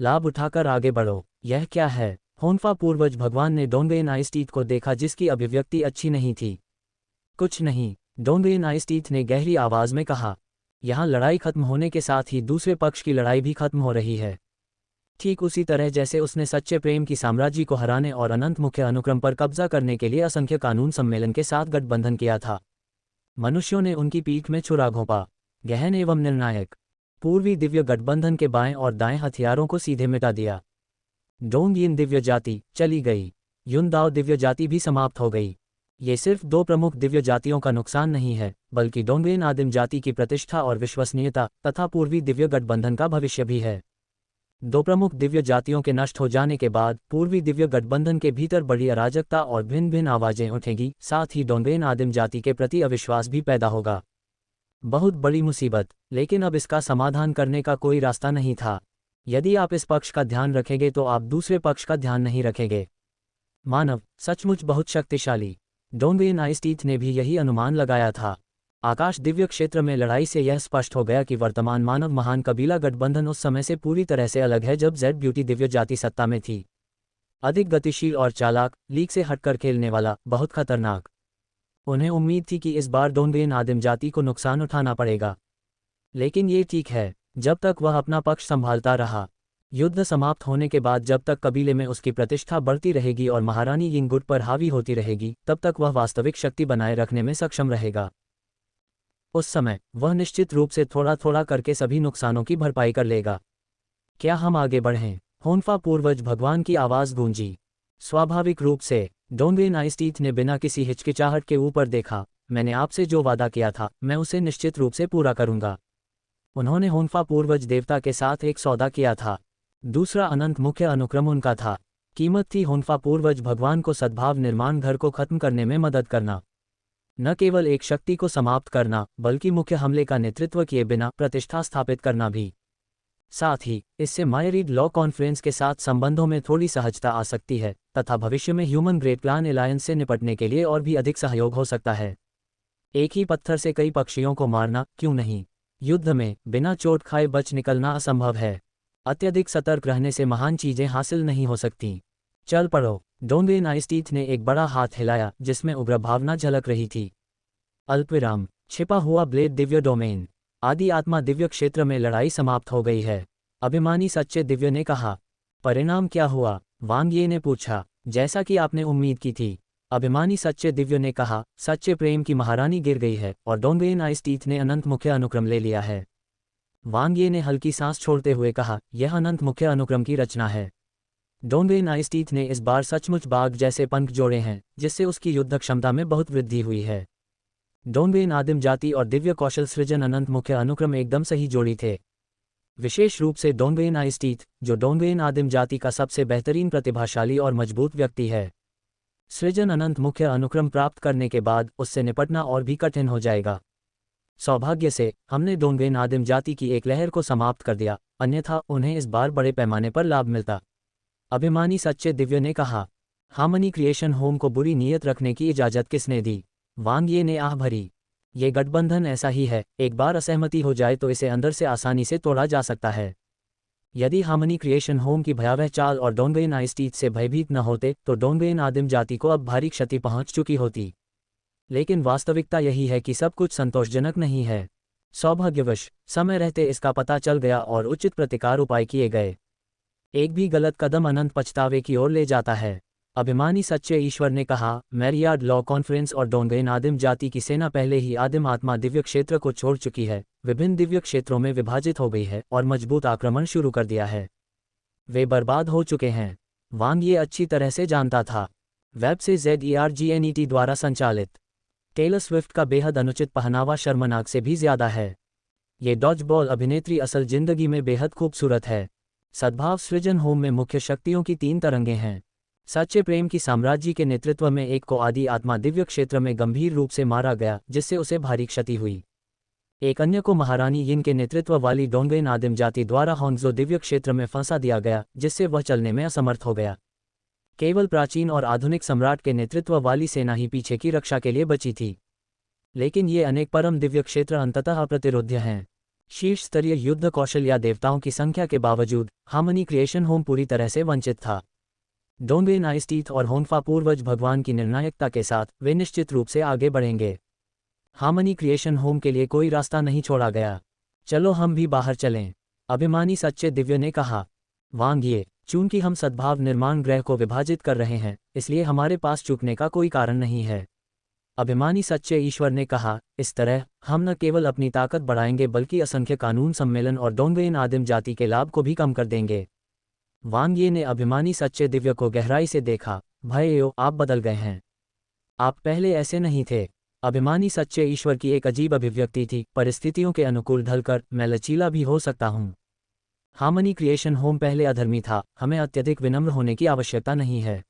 लाभ उठाकर आगे बढ़ो। यह क्या है? होन्फा पूर्वज भगवान ने डोंगबेन आइसटीथ को देखा जिसकी अभिव्यक्ति अच्छी नहीं थी। कुछ नहीं, डोंगबेन आइसटीथ ने गहरी आवाज में कहा। यहाँ लड़ाई खत्म होने के साथ ही दूसरे पक्ष की लड़ाई भी खत्म हो रही है। ठीक उसी तरह जैसे उसने सच्चे प्रेम की साम्राज्य को हराने और अनंत मुख्य अनुक्रम पर कब्जा करने के लिए असंख्य कानून सम्मेलन के साथ गठबंधन किया था। मनुष्यों ने उनकी पीठ में छुरा घोंपा। गहन एवं निर्णायक पूर्वी दिव्य गठबंधन के बाएं और दाएं हथियारों को सीधे मिटा दिया। डोंगयिन दिव्य जाति चली गई। युनदाओ दिव्य जाति भी समाप्त हो गई। ये सिर्फ दो प्रमुख दिव्य जातियों का नुकसान नहीं है, बल्कि डोंगबेन आदिम जाति की प्रतिष्ठा और विश्वसनीयता तथा पूर्वी दिव्य गठबंधन का भविष्य भी है। दो प्रमुख दिव्य जातियों के नष्ट हो जाने के बाद पूर्वी दिव्य गठबंधन के भीतर बड़ी अराजकता और भिन्न भिन्न आवाजें उठेंगी, साथ ही डोंगबेन आदिम जाति के प्रति अविश्वास भी पैदा होगा। बहुत बड़ी मुसीबत, लेकिन अब इसका समाधान करने का कोई रास्ता नहीं था। यदि आप इस पक्ष का ध्यान रखेंगे तो आप दूसरे पक्ष का ध्यान नहीं रखेंगे। मानव सचमुच बहुत शक्तिशाली। डोंगबेन आइसटीथ ने भी यही अनुमान लगाया था। आकाश दिव्य क्षेत्र में लड़ाई से यह स्पष्ट हो गया कि वर्तमान मानव महान कबीला गठबंधन उस समय से पूरी तरह से अलग है जब जेड ब्यूटी दिव्य जाति सत्ता में थी। अधिक गतिशील और चालाक, लीग से हटकर खेलने वाला, बहुत खतरनाक। उन्हें उम्मीद थी कि इस बार डोंगबेन आदिम जाति को नुकसान उठाना पड़ेगा, लेकिन ये ठीक है जब तक वह अपना पक्ष संभालता रहा। युद्ध समाप्त होने के बाद जब तक कबीले में उसकी प्रतिष्ठा बढ़ती रहेगी और महारानी यिंगगुट पर हावी होती रहेगी, तब तक वह वास्तविक शक्ति बनाए रखने में सक्षम रहेगा। उस समय वह निश्चित रूप से थोड़ा थोड़ा करके सभी नुकसानों की भरपाई कर लेगा। क्या हम आगे बढ़ें? होन्फा पूर्वज भगवान की आवाज गूंजी। स्वाभाविक रूप से डोंगबेन आइसटीथ ने बिना किसी हिचकिचाहट के ऊपर देखा। मैंने आपसे जो वादा किया था मैं उसे निश्चित रूप से पूरा करूंगा। उन्होंने होन्फा पूर्वज देवता के साथ एक सौदा किया था। दूसरा अनंत मुख्य अनुक्रम उनका था। कीमत थी होन्फा पूर्वज भगवान को सद्भाव निर्माण घर को खत्म करने में मदद करना। न केवल एक शक्ति को समाप्त करना, बल्कि मुख्य हमले का नेतृत्व किए बिना प्रतिष्ठा स्थापित करना भी। साथ ही इससे मायरीड लॉ कॉन्फ्रेंस के साथ संबंधों में थोड़ी सहजता आ सकती है तथा भविष्य में ह्यूमन ग्रेट प्लान एलायंस से निपटने के लिए और भी अधिक सहयोग हो सकता है। एक ही पत्थर से कई पक्षियों को मारना क्यों नहीं? युद्ध में बिना चोट खाए बच निकलना असंभव है। अत्यधिक सतर्क रहने से महान चीजें हासिल नहीं हो सकती। चल पड़ो। डोंगबेन आइसटीथ ने एक बड़ा हाथ हिलाया जिसमें उग्र भावना झलक रही थी। अल्पविराम। छिपा हुआ ब्लेड दिव्य डोमेन। आदि आत्मा दिव्य क्षेत्र में लड़ाई समाप्त हो गई है। अभिमानी सच्चे दिव्य ने कहा। परिणाम क्या हुआ? वांग ये ने पूछा। जैसा कि आपने उम्मीद की थी। अभिमानी सच्चे दिव्य ने कहा, सच्चे प्रेम की महारानी गिर गई है और डोंगबेन आइसटीथ ने अनंत मुख्य अनुक्रम ले लिया है। वांग ये ने हल्की सांस छोड़ते हुए कहा, यह अनंत मुख्य अनुक्रम की रचना है। डोंगबेन आइसटीथ ने इस बार सचमुच बाघ जैसे पंख जोड़े हैं, जिससे उसकी युद्ध क्षमता में बहुत वृद्धि हुई है। डोंगबेन आदिम जाति और दिव्य कौशल सृजन अनंत मुख्य अनुक्रम एकदम सही जोड़ी थे। विशेष रूप से डोंगबेन आइसटीथ, जो डोंगबेन आदिम जाति का सबसे बेहतरीन प्रतिभाशाली और मजबूत व्यक्ति है। सृजन अनंत मुख्य अनुक्रम प्राप्त करने के बाद उससे निपटना और भी कठिन हो जाएगा। सौभाग्य से हमने डोंगबेन आदिम जाति की एक लहर को समाप्त कर दिया, अन्यथा उन्हें इस बार बड़े पैमाने पर लाभ मिलता। अभिमानी सच्चे दिव्य ने कहा। हार्मनी क्रिएशन होम को बुरी नीयत रखने की इजाजत किसने दी? वांग ये ने आह भरी। ये गठबंधन ऐसा ही है, एक बार असहमति हो जाए तो इसे अंदर से आसानी से तोड़ा जा सकता है। यदि हार्मनी क्रिएशन होम की भयावह चाल और डोंगबेन आइसटीथ से भयभीत न होते तो डोंगबेन आदिम जाति को अब भारी क्षति पहुंच चुकी होती। लेकिन वास्तविकता यही है कि सब कुछ संतोषजनक नहीं है। सौभाग्यवश समय रहते इसका पता चल गया और उचित प्रतिकार उपाय किए गए। एक भी गलत कदम अनंत पछतावे की ओर ले जाता है। अभिमानी सच्चे ईश्वर ने कहा। मैरियाड लॉ कॉन्फ्रेंस और डोंगबेन आदिम जाति की सेना पहले ही आदिम आत्मा दिव्य क्षेत्र को छोड़ चुकी है, विभिन्न दिव्य क्षेत्रों में विभाजित हो गई है और मजबूत आक्रमण शुरू कर दिया है। वे बर्बाद हो चुके हैं। वांग ये अच्छी तरह से जानता था। वेब से ZERGNET द्वारा संचालित टेलर स्विफ्ट का बेहद अनुचित पहनावा शर्मनाक से भी ज्यादा है। ये डॉजबॉल अभिनेत्री असल जिंदगी में बेहद खूबसूरत है। सद्भाव सृजन होम में मुख्य शक्तियों की 3 तरंगें हैं। सच्चे प्रेम की साम्राज्य के नेतृत्व में एक को आदि आत्मा दिव्य क्षेत्र में गंभीर रूप से मारा गया, जिससे उसे भारी क्षति हुई। एक अन्य को महारानी यिन के नेतृत्व वाली डोंगबेन आदिम जाति द्वारा होन्जो दिव्य क्षेत्र में फंसा दिया गया, जिससे वह चलने में असमर्थ हो गया। केवल प्राचीन और आधुनिक सम्राट के नेतृत्व वाली सेना ही पीछे की रक्षा के लिए बची थी। लेकिन ये अनेक परम दिव्य क्षेत्र अंततः अप्रतिरोध्य हैं। शीर्ष स्तरीय युद्ध कौशल या देवताओं की संख्या के बावजूद हार्मनी क्रिएशन होम पूरी तरह से वंचित था। डोंगबेन आइस्टीथ और होंगफा पूर्वज भगवान की निर्णायकता के साथ वे निश्चित रूप से आगे बढ़ेंगे। हार्मनी क्रिएशन होम के लिए कोई रास्ता नहीं छोड़ा गया। चलो हम भी बाहर चलें, अभिमानी सच्चे दिव्य ने कहा। वांग ये, चूंकि हम सद्भाव निर्माण ग्रह को विभाजित कर रहे हैं, इसलिए हमारे पास चूकने का कोई कारण नहीं है। अभिमानी सच्चे ईश्वर ने कहा, इस तरह हम न केवल अपनी ताकत बढ़ाएंगे बल्कि असंख्य कानून सम्मेलन और डोंगबेन आदिम जाति के लाभ को भी कम कर देंगे। वांग ये ने अभिमानी सच्चे दिव्य को गहराई से देखा। भैया, आप बदल गए हैं। आप पहले ऐसे नहीं थे। अभिमानी सच्चे ईश्वर की एक अजीब अभिव्यक्ति थी, परिस्थितियों के अनुकूल ढलकर मैं लचीला भी हो सकता हूँ। हार्मनी क्रिएशन होम पहले अधर्मी था, हमें अत्यधिक विनम्र होने की आवश्यकता नहीं है।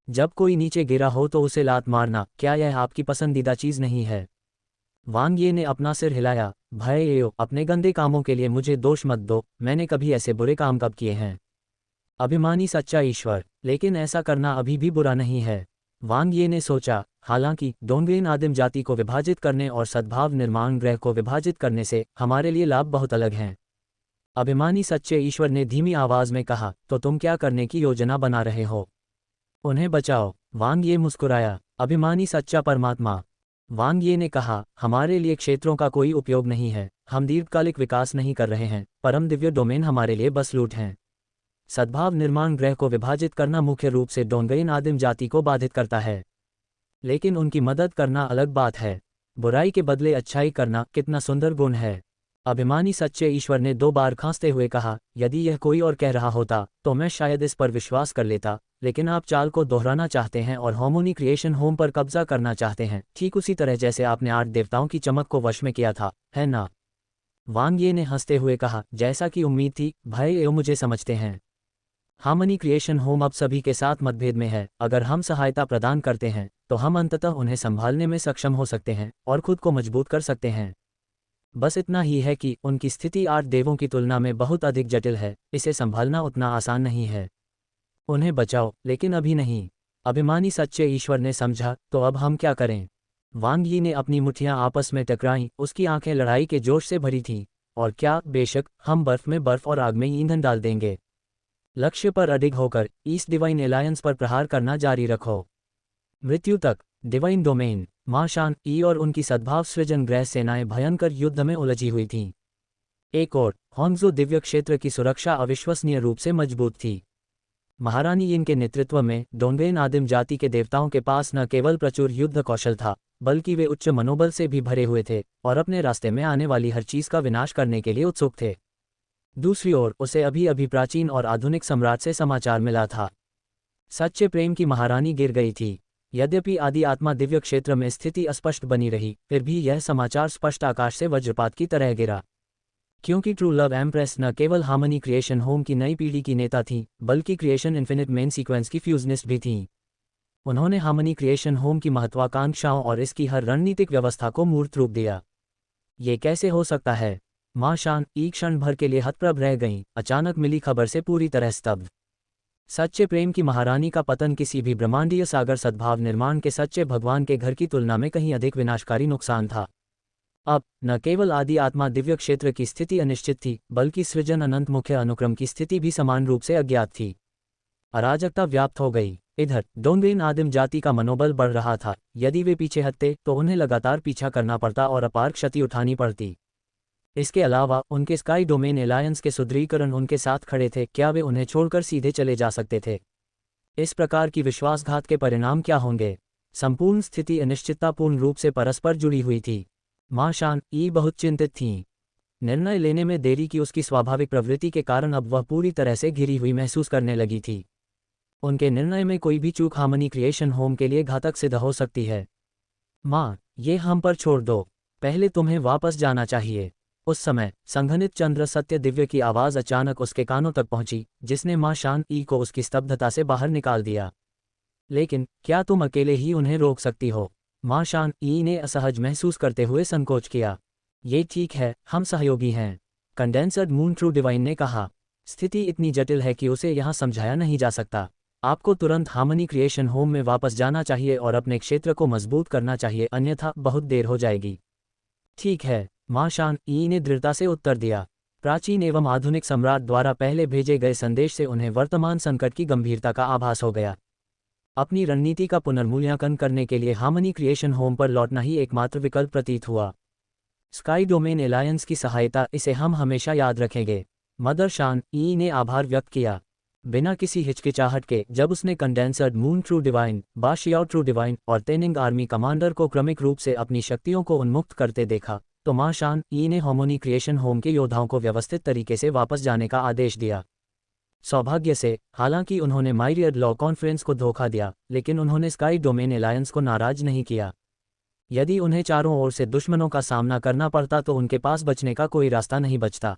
जब कोई नीचे गिरा हो तो उसे लात मारना, क्या यह आपकी पसंदीदा चीज नहीं है? वांग ये ने अपना सिर हिलाया। भैया, अपने गंदे कामों के लिए मुझे दोष मत दो, मैंने कभी ऐसे बुरे काम कब किए हैं? अभिमानी सच्चा ईश्वर, लेकिन ऐसा करना अभी भी बुरा नहीं है। वांग ये ने सोचा, हालांकि डोंगबेन आदिम जाति को विभाजित करने और सद्भाव निर्माण ग्रह को विभाजित करने से हमारे लिए लाभ बहुत अलग हैं। अभिमानी सच्चे ईश्वर ने धीमी आवाज में कहा, तो तुम क्या करने की योजना बना रहे हो? उन्हें बचाओ। वांग ये मुस्कुराया। अभिमानी सच्चा परमात्मा। वांग ये ने कहा, हमारे लिए क्षेत्रों का कोई उपयोग नहीं है, हम दीर्घकालिक विकास नहीं कर रहे हैं, परम दिव्य डोमेन हमारे लिए बस लूट हैं। सद्भाव निर्माण ग्रह को विभाजित करना मुख्य रूप से डोंगबेन आदिम जाति को बाधित करता है, लेकिन उनकी मदद करना अलग बात है। बुराई के बदले अच्छाई करना कितना सुंदर गुण है। अभिमानी सच्चे ईश्वर ने 2 बार खांसते हुए कहा, यदि यह कोई और कह रहा होता तो मैं शायद इस पर विश्वास कर लेता, लेकिन आप चाल को दोहराना चाहते हैं और हार्मनी क्रिएशन होम पर कब्जा करना चाहते हैं, ठीक उसी तरह जैसे आपने 8 देवताओं की चमक को वश में किया था, है ना? वांग ये ने हंसते हुए कहा, जैसा कि उम्मीद थी, भैया मुझे समझते हैं। हार्मनी क्रिएशन होम अब सभी के साथ मतभेद में है। अगर हम सहायता प्रदान करते हैं तो हम अंततः उन्हें संभालने में सक्षम हो सकते हैं और खुद को मजबूत कर सकते हैं। बस इतना ही है कि उनकी स्थिति 8 देवों की तुलना में बहुत अधिक जटिल है, इसे संभालना उतना आसान नहीं है। उन्हें बचाओ, लेकिन अभी नहीं। अभिमानी सच्चे ईश्वर ने समझा, तो अब हम क्या करें? वांग यी ने अपनी मुट्ठियां आपस में टकराईं, उसकी आंखें लड़ाई के जोश से भरी थीं। और क्या, बेशक, हम बर्फ में बर्फ और आग में ईंधन डाल देंगे। लक्ष्य पर अडिग होकर ईस्ट डिवाइन एलायंस पर प्रहार करना जारी रखो, मृत्यु तक। Divine domain. मां शान ई और उनकी सद्भाव सृजन ग्रह सेनाएं भयंकर युद्ध में उलझी हुई थीं। एक और होंगजो दिव्य क्षेत्र की सुरक्षा अविश्वसनीय रूप से मजबूत थी। महारानी यिन के नेतृत्व में डोंगबेन आदिम जाति के देवताओं के पास न केवल प्रचुर युद्ध कौशल था, बल्कि वे उच्च मनोबल से भी भरे हुए थे और अपने रास्ते में आने वाली हर चीज का विनाश करने के लिए उत्सुक थे। दूसरी ओर उसे अभी अभी प्राचीन और आधुनिक सम्राट से समाचार मिला था। सच्चे प्रेम की महारानी गिर गई थी। यद्यपि आदि आत्मा दिव्य क्षेत्र में स्थिति अस्पष्ट बनी रही, फिर भी यह समाचार स्पष्ट आकाश से वज्रपात की तरह गिरा। क्योंकि ट्रू लव एम्प्रेस न केवल हार्मनी क्रिएशन होम की नई पीढ़ी की नेता थी, बल्कि क्रिएशन इन्फिनिट मेन सीक्वेंस की फ्यूजनिस्ट भी थीं। उन्होंने हार्मनी क्रिएशन होम की महत्वाकांक्षाओं और इसकी हर रणनीतिक व्यवस्था को मूर्त रूप दिया। ये कैसे हो सकता है? मां शान ई क्षण भर के लिए हतप्रभ रह गईं, अचानक मिली खबर से पूरी तरह स्तब्ध। सच्चे प्रेम की महारानी का पतन किसी भी ब्रह्मांडीय सागर सद्भाव निर्माण के सच्चे भगवान के घर की तुलना में कहीं अधिक विनाशकारी नुकसान था। अब न केवल आदि आत्मा दिव्य क्षेत्र की स्थिति अनिश्चित थी, बल्कि सृजन अनंत मुख्य अनुक्रम की स्थिति भी समान रूप से अज्ञात थी। अराजकता व्याप्त हो गई। इधर डोंगबेन आदिम जाति का मनोबल बढ़ रहा था। यदि वे पीछे हटते तो उन्हें लगातार पीछा करना पड़ता और अपार क्षति उठानी पड़ती। इसके अलावा उनके स्काई डोमेन एलायंस के सुदृढ़ीकरण उनके साथ खड़े थे। क्या वे उन्हें छोड़कर सीधे चले जा सकते थे? इस प्रकार की विश्वासघात के परिणाम क्या होंगे? संपूर्ण स्थिति अनिश्चिततापूर्ण रूप से परस्पर जुड़ी हुई थी। मां शान ई बहुत चिंतित थीं। निर्णय लेने में देरी की उसकी स्वाभाविक प्रवृत्ति के कारण अब वह पूरी तरह से घिरी हुई महसूस करने लगी थी। उनके निर्णय में कोई भी चूक हार्मनी क्रिएशन होम के लिए घातक सिद्ध हो सकती है। मां, ये हम पर छोड़ दो, पहले तुम्हें वापस जाना चाहिए। उस समय संघनित चंद्र सत्य दिव्य की आवाज अचानक उसके कानों तक पहुंची, जिसने मां शान ई को उसकी स्तब्धता से बाहर निकाल दिया। लेकिन क्या तुम अकेले ही उन्हें रोक सकती हो? मां शान ई ने असहज महसूस करते हुए संकोच किया। ये ठीक है, हम सहयोगी हैं, कंडेंसर्ड मून ट्रू डिवाइन ने कहा। स्थिति इतनी जटिल है कि उसे यहाँ समझाया नहीं जा सकता। आपको तुरंत हार्मनी क्रिएशन होम में वापस जाना चाहिए और अपने क्षेत्र को मजबूत करना चाहिए, अन्यथा बहुत देर हो जाएगी। ठीक है, मां शान ई ने दृढ़ता से उत्तर दिया। प्राचीन एवं आधुनिक सम्राट द्वारा पहले भेजे गए संदेश से उन्हें वर्तमान संकट की गंभीरता का आभास हो गया। अपनी रणनीति का पुनर्मूल्यांकन करने के लिए हार्मनी क्रिएशन होम पर लौटना ही एकमात्र विकल्प प्रतीत हुआ। स्काई डोमेन एलायंस की सहायता, इसे हम हमेशा याद रखेंगे। मदर शान ई ने आभार व्यक्त किया। बिना किसी हिचकिचाहट के जब उसने कंडेंसर्ड मून ट्रू डिवाइन, बाशियाओ ट्रू डिवाइन और तेनिंग आर्मी कमांडर को क्रमिक रूप से अपनी शक्तियों को उन्मुक्त करते देखा, तो मां शान ई ने हार्मनी क्रिएशन होम के योद्धाओं को व्यवस्थित तरीके से वापस जाने का आदेश दिया। सौभाग्य से, हालांकि उन्होंने माइरियड लॉ कॉन्फ्रेंस को धोखा दिया, लेकिन उन्होंने स्काई डोमेन एलायंस को नाराज नहीं किया। यदि उन्हें चारों ओर से दुश्मनों का सामना करना पड़ता तो उनके पास बचने का कोई रास्ता नहीं बचता।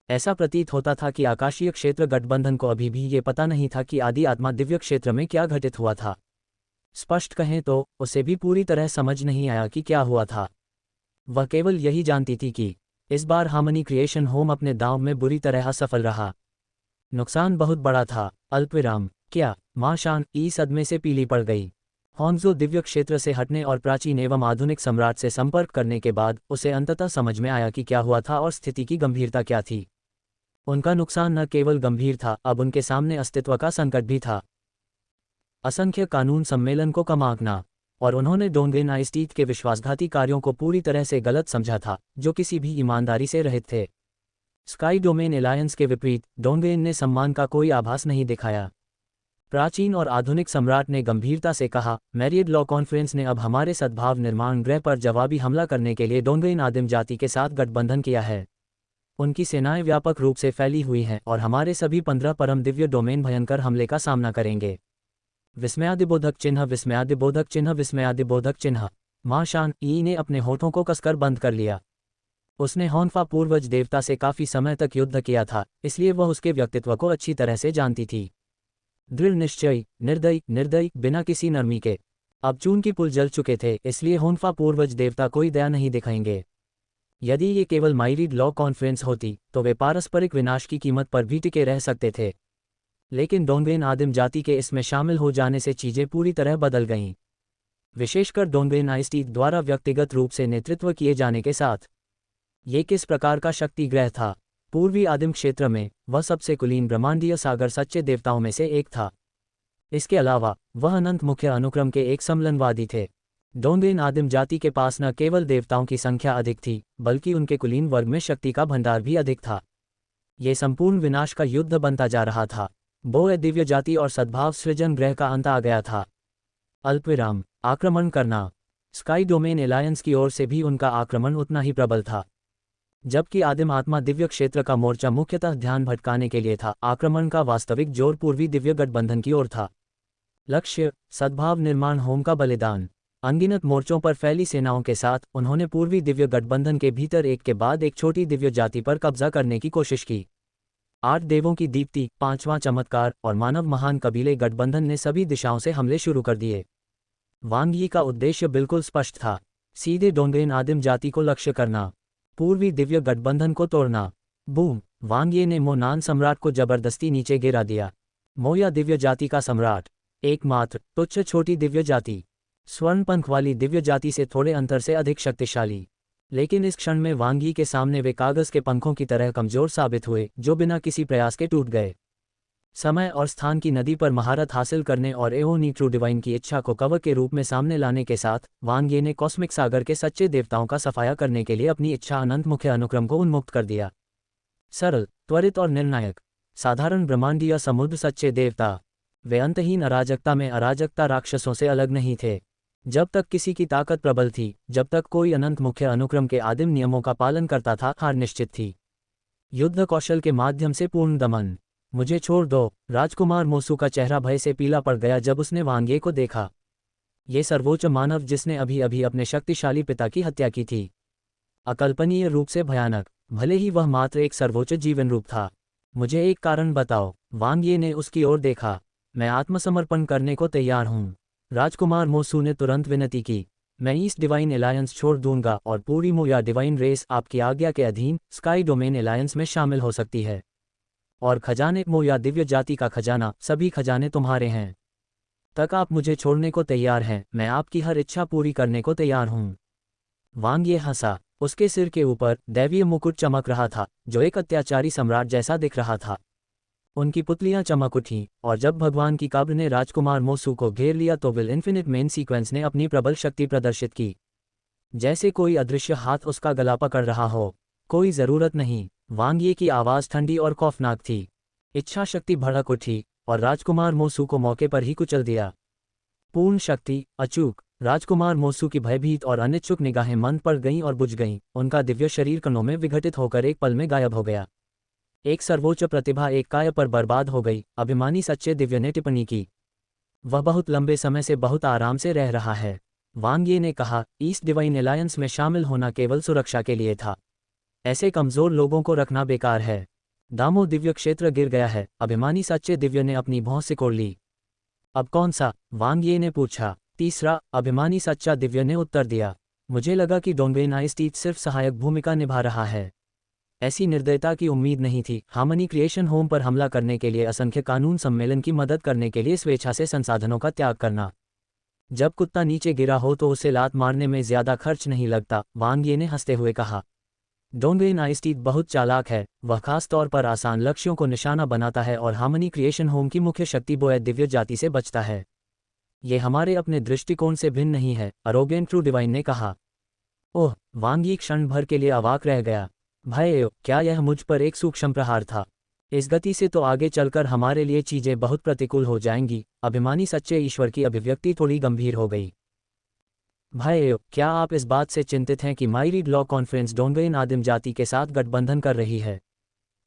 ऐसा प्रतीत होता था कि आकाशीय क्षेत्र गठबंधन को अभी भी ये पता नहीं था कि आदि आत्मा दिव्य क्षेत्र में क्या घटित हुआ था। स्पष्ट कहें तो उसे भी पूरी तरह समझ नहीं आया कि क्या हुआ था। वह केवल यही जानती थी कि इस बार हार्मनी क्रिएशन होम अपने दांव में बुरी तरह असफल रहा। नुकसान बहुत बड़ा था। अल्पविराम। क्या? मां शान ई सदमे से पीली पड़ गई। हॉन्गजो दिव्य क्षेत्र से हटने और प्राचीन एवं आधुनिक सम्राट से संपर्क करने के बाद उसे अंततः समझ में आया कि क्या हुआ था और स्थिति की गंभीरता क्या थी। उनका नुकसान न केवल गंभीर था, अब उनके सामने अस्तित्व का संकट भी था। असंख्य कानून सम्मेलन को कम आंकना, और उन्होंने डोंगेन आइस्टीथ के विश्वासघाती कार्यों को पूरी तरह से गलत समझा था, जो किसी भी ईमानदारी से रहित थे। स्काई डोमेन एलायंस के विपरीत डोंगेन ने सम्मान का कोई आभास नहीं दिखाया। प्राचीन और आधुनिक सम्राट ने गंभीरता से कहा, मैरियड लॉ कॉन्फ्रेंस ने अब हमारे सद्भाव निर्माण ग्रह पर जवाबी हमला करने के लिए डोंगेन आदिम जाति के साथ गठबंधन किया है। उनकी सेनाएं व्यापक रूप से फैली हुई हैं और हमारे सभी 15 परम दिव्य डोमेन भयंकर हमले का सामना करेंगे। विस्मयादिबोधक चिन्ह, विस्मयादिबोधक चिन्ह, विस्मयादिबोधक चिन्ह। मां शान ई ने अपने होठों को कसकर बंद कर लिया। उसने हॉन्फा पूर्वज देवता से काफी समय तक युद्ध किया था, इसलिए वह उसके व्यक्तित्व को अच्छी तरह से जानती थी। दृढ़ निश्चयी, निर्दयी, बिना किसी नरमी के। अब चून की पुल जल चुके थे, इसलिए होन्फा पूर्वज देवता कोई दया नहीं दिखाएंगे। यदि ये केवल माइरिड लॉ कॉन्फ्रेंस होती तो वे पारस्परिक विनाश की कीमत पर भी टिके रह सकते थे, लेकिन डोंगेन आदिम जाति के इसमें शामिल हो जाने से चीजें पूरी तरह बदल गईं। विशेषकर डोंगेन आइस्टीथ द्वारा व्यक्तिगत रूप से नेतृत्व किए जाने के साथ। ये किस प्रकार का शक्ति ग्रह था? पूर्वी आदिम क्षेत्र में वह सबसे कुलीन ब्रह्मांडीय सागर सच्चे देवताओं में से एक था। इसके अलावा वह अनंत मुख्य अनुक्रम के एक सम्मिलनवादी थे। डोंगेन आदिम जाति के पास न केवल देवताओं की संख्या अधिक थी, बल्कि उनके कुलीन वर्ग में शक्ति का भंडार भी अधिक था। ये संपूर्ण विनाश का युद्ध बनता जा रहा था। बोए दिव्य जाति और सद्भाव सृजन ग्रह का अंत आ गया था। अल्पविराम। आक्रमण करना। स्काई डोमेन एलायंस की ओर से भी उनका आक्रमण उतना ही प्रबल था। जबकि आदिम आत्मा दिव्य क्षेत्र का मोर्चा मुख्यतः ध्यान भटकाने के लिए था, आक्रमण का वास्तविक जोर पूर्वी दिव्य गठबंधन की ओर था। लक्ष्य, सद्भाव निर्माण होम का बलिदान। अनगिनत मोर्चों पर फैली सेनाओं के साथ उन्होंने पूर्वी दिव्य गठबंधन के भीतर एक के बाद एक छोटी दिव्य जाति पर कब्जा करने की कोशिश की। 8 देवों की दीप्ति, 5वां चमत्कार और मानव महान कबीले गठबंधन ने सभी दिशाओं से हमले शुरू कर दिए। वांग यी का उद्देश्य बिल्कुल स्पष्ट था, सीधे डोंगेन आदिम जाति को लक्ष्य करना, पूर्वी दिव्य गठबंधन को तोड़ना। बूम! वांग ये ने मोनान सम्राट को जबरदस्ती नीचे गिरा दिया। मोया दिव्य जाति का सम्राट, एकमात्र तुच्छ छोटी दिव्य जाति, स्वर्ण पंख वाली दिव्य जाति से थोड़े अंतर से अधिक शक्तिशाली। लेकिन इस क्षण में वांग यी के सामने वे कागज के पंखों की तरह कमजोर साबित हुए, जो बिना किसी प्रयास के टूट गए। समय और स्थान की नदी पर महारत हासिल करने और एओनी ट्रू डिवाइन की इच्छा को कवच के रूप में सामने लाने के साथ वांग ये ने कॉस्मिक सागर के सच्चे देवताओं का सफाया करने के लिए अपनी इच्छा अनंत मुख्य अनुक्रम को उन्मुक्त कर दिया। सरल, त्वरित और निर्णायक। साधारण ब्रह्मांडीय समुद्र सच्चे देवता। वे अंतहीन अराजकता में अराजकता राक्षसों से अलग नहीं थे। जब तक किसी की ताकत प्रबल थी, जब तक कोई अनंत मुख्य अनुक्रम के आदिम नियमों का पालन करता था, हार निश्चित थी। युद्ध कौशल के माध्यम से पूर्ण दमन। मुझे छोड़ दो। राजकुमार मोसू का चेहरा भय से पीला पड़ गया जब उसने वांगे को देखा। ये सर्वोच्च मानव जिसने अभी अभी अपने शक्तिशाली पिता की हत्या की थी। अकल्पनीय रूप से भयानक, भले ही वह मात्र एक सर्वोच्च जीवन रूप था। मुझे एक कारण बताओ। वांगे ने उसकी ओर देखा। मैं आत्मसमर्पण करने को तैयार हूँ। राजकुमार मोसू ने तुरंत विनती की। मैं ईस्ट डिवाइन एलायंस छोड़ दूंगा और पूरी मोया डिवाइन रेस आपकी आज्ञा के अधीन स्काई डोमेन एलायंस में शामिल हो सकती है। और खजाने मो या दिव्य जाति का खजाना, सभी खजाने तुम्हारे हैं। तक आप मुझे छोड़ने को तैयार हैं, मैं आपकी हर इच्छा पूरी करने को तैयार हूँ। वांग ये हंसा। उसके सिर के ऊपर दैवीय मुकुट चमक रहा था, जो एक अत्याचारी सम्राट जैसा दिख रहा था। उनकी पुतलियां चमक उठीं, और जब भगवान की काब्र ने राजकुमार मोसू को घेर लिया तो विल इन्फिनिट मेन सीक्वेंस ने अपनी प्रबल शक्ति प्रदर्शित की। जैसे कोई अदृश्य हाथ उसका गला पकड़ रहा हो। कोई ज़रूरत नहीं। वांग ये की आवाज़ ठंडी और खौफनाक थी। इच्छा शक्ति भड़क उठी, और राजकुमार मोसू को मौके पर ही कुचल दिया। पूर्ण शक्ति, अचूक। राजकुमार मोसू की भयभीत और अनिच्छुक निगाहें मंद पड़ गईं और बुझ गईं। उनका दिव्य शरीर कणों में विघटित होकर एक पल में गायब हो गया। एक सर्वोच्च प्रतिभा एक काय पर बर्बाद हो गई, अभिमानी सच्चे दिव्य ने टिप्पणी की। वह बहुत लंबे समय से बहुत आराम से रह रहा है। वांग ये ने कहा, ईस्ट डिवाइन अलायंस में शामिल होना केवल सुरक्षा के लिए था। ऐसे कमजोर लोगों को रखना बेकार है। दामो दिव्य क्षेत्र गिर गया है, अभिमानी सच्चे दिव्य ने अपनी भौं सिकोड़ ली। अब कौन सा? वांग ये ने पूछा। तीसरा, अभिमानी सच्चा दिव्य ने उत्तर दिया। मुझे लगा कि डोंगबेन आइस्टीट सिर्फ सहायक भूमिका निभा रहा है। ऐसी निर्दयता की उम्मीद नहीं थी। हार्मनी क्रिएशन होम पर हमला करने के लिए असंख्य कानून सम्मेलन की मदद करने के लिए स्वेच्छा से संसाधनों का त्याग करना। जब कुत्ता नीचे गिरा हो तो उसे लात मारने में ज्यादा खर्च नहीं लगता, वांग ये ने हंसते हुए कहा। डोंगबेन आइस्टीट बहुत चालाक है। वह खास तौर पर आसान लक्ष्यों को निशाना बनाता है और हार्मनी क्रिएशन होम की मुख्य शक्ति बोए दिव्य जाति से बचता है। ये हमारे अपने दृष्टिकोण से भिन्न नहीं है, अरोगेंट ट्रू डिवाइन ने कहा। ओह! वांग ये क्षण भर के लिए अवाक रह गया। भाई, क्या यह मुझ पर एक सूक्ष्म प्रहार था? इस गति से तो आगे चलकर हमारे लिए चीजें बहुत प्रतिकूल हो जाएंगी। अभिमानी सच्चे ईश्वर की अभिव्यक्ति थोड़ी गंभीर हो गई। भाई, क्या आप इस बात से चिंतित हैं कि माइरीड लॉ कॉन्फ्रेंस डोंगबेन आदिम जाति के साथ गठबंधन कर रही है?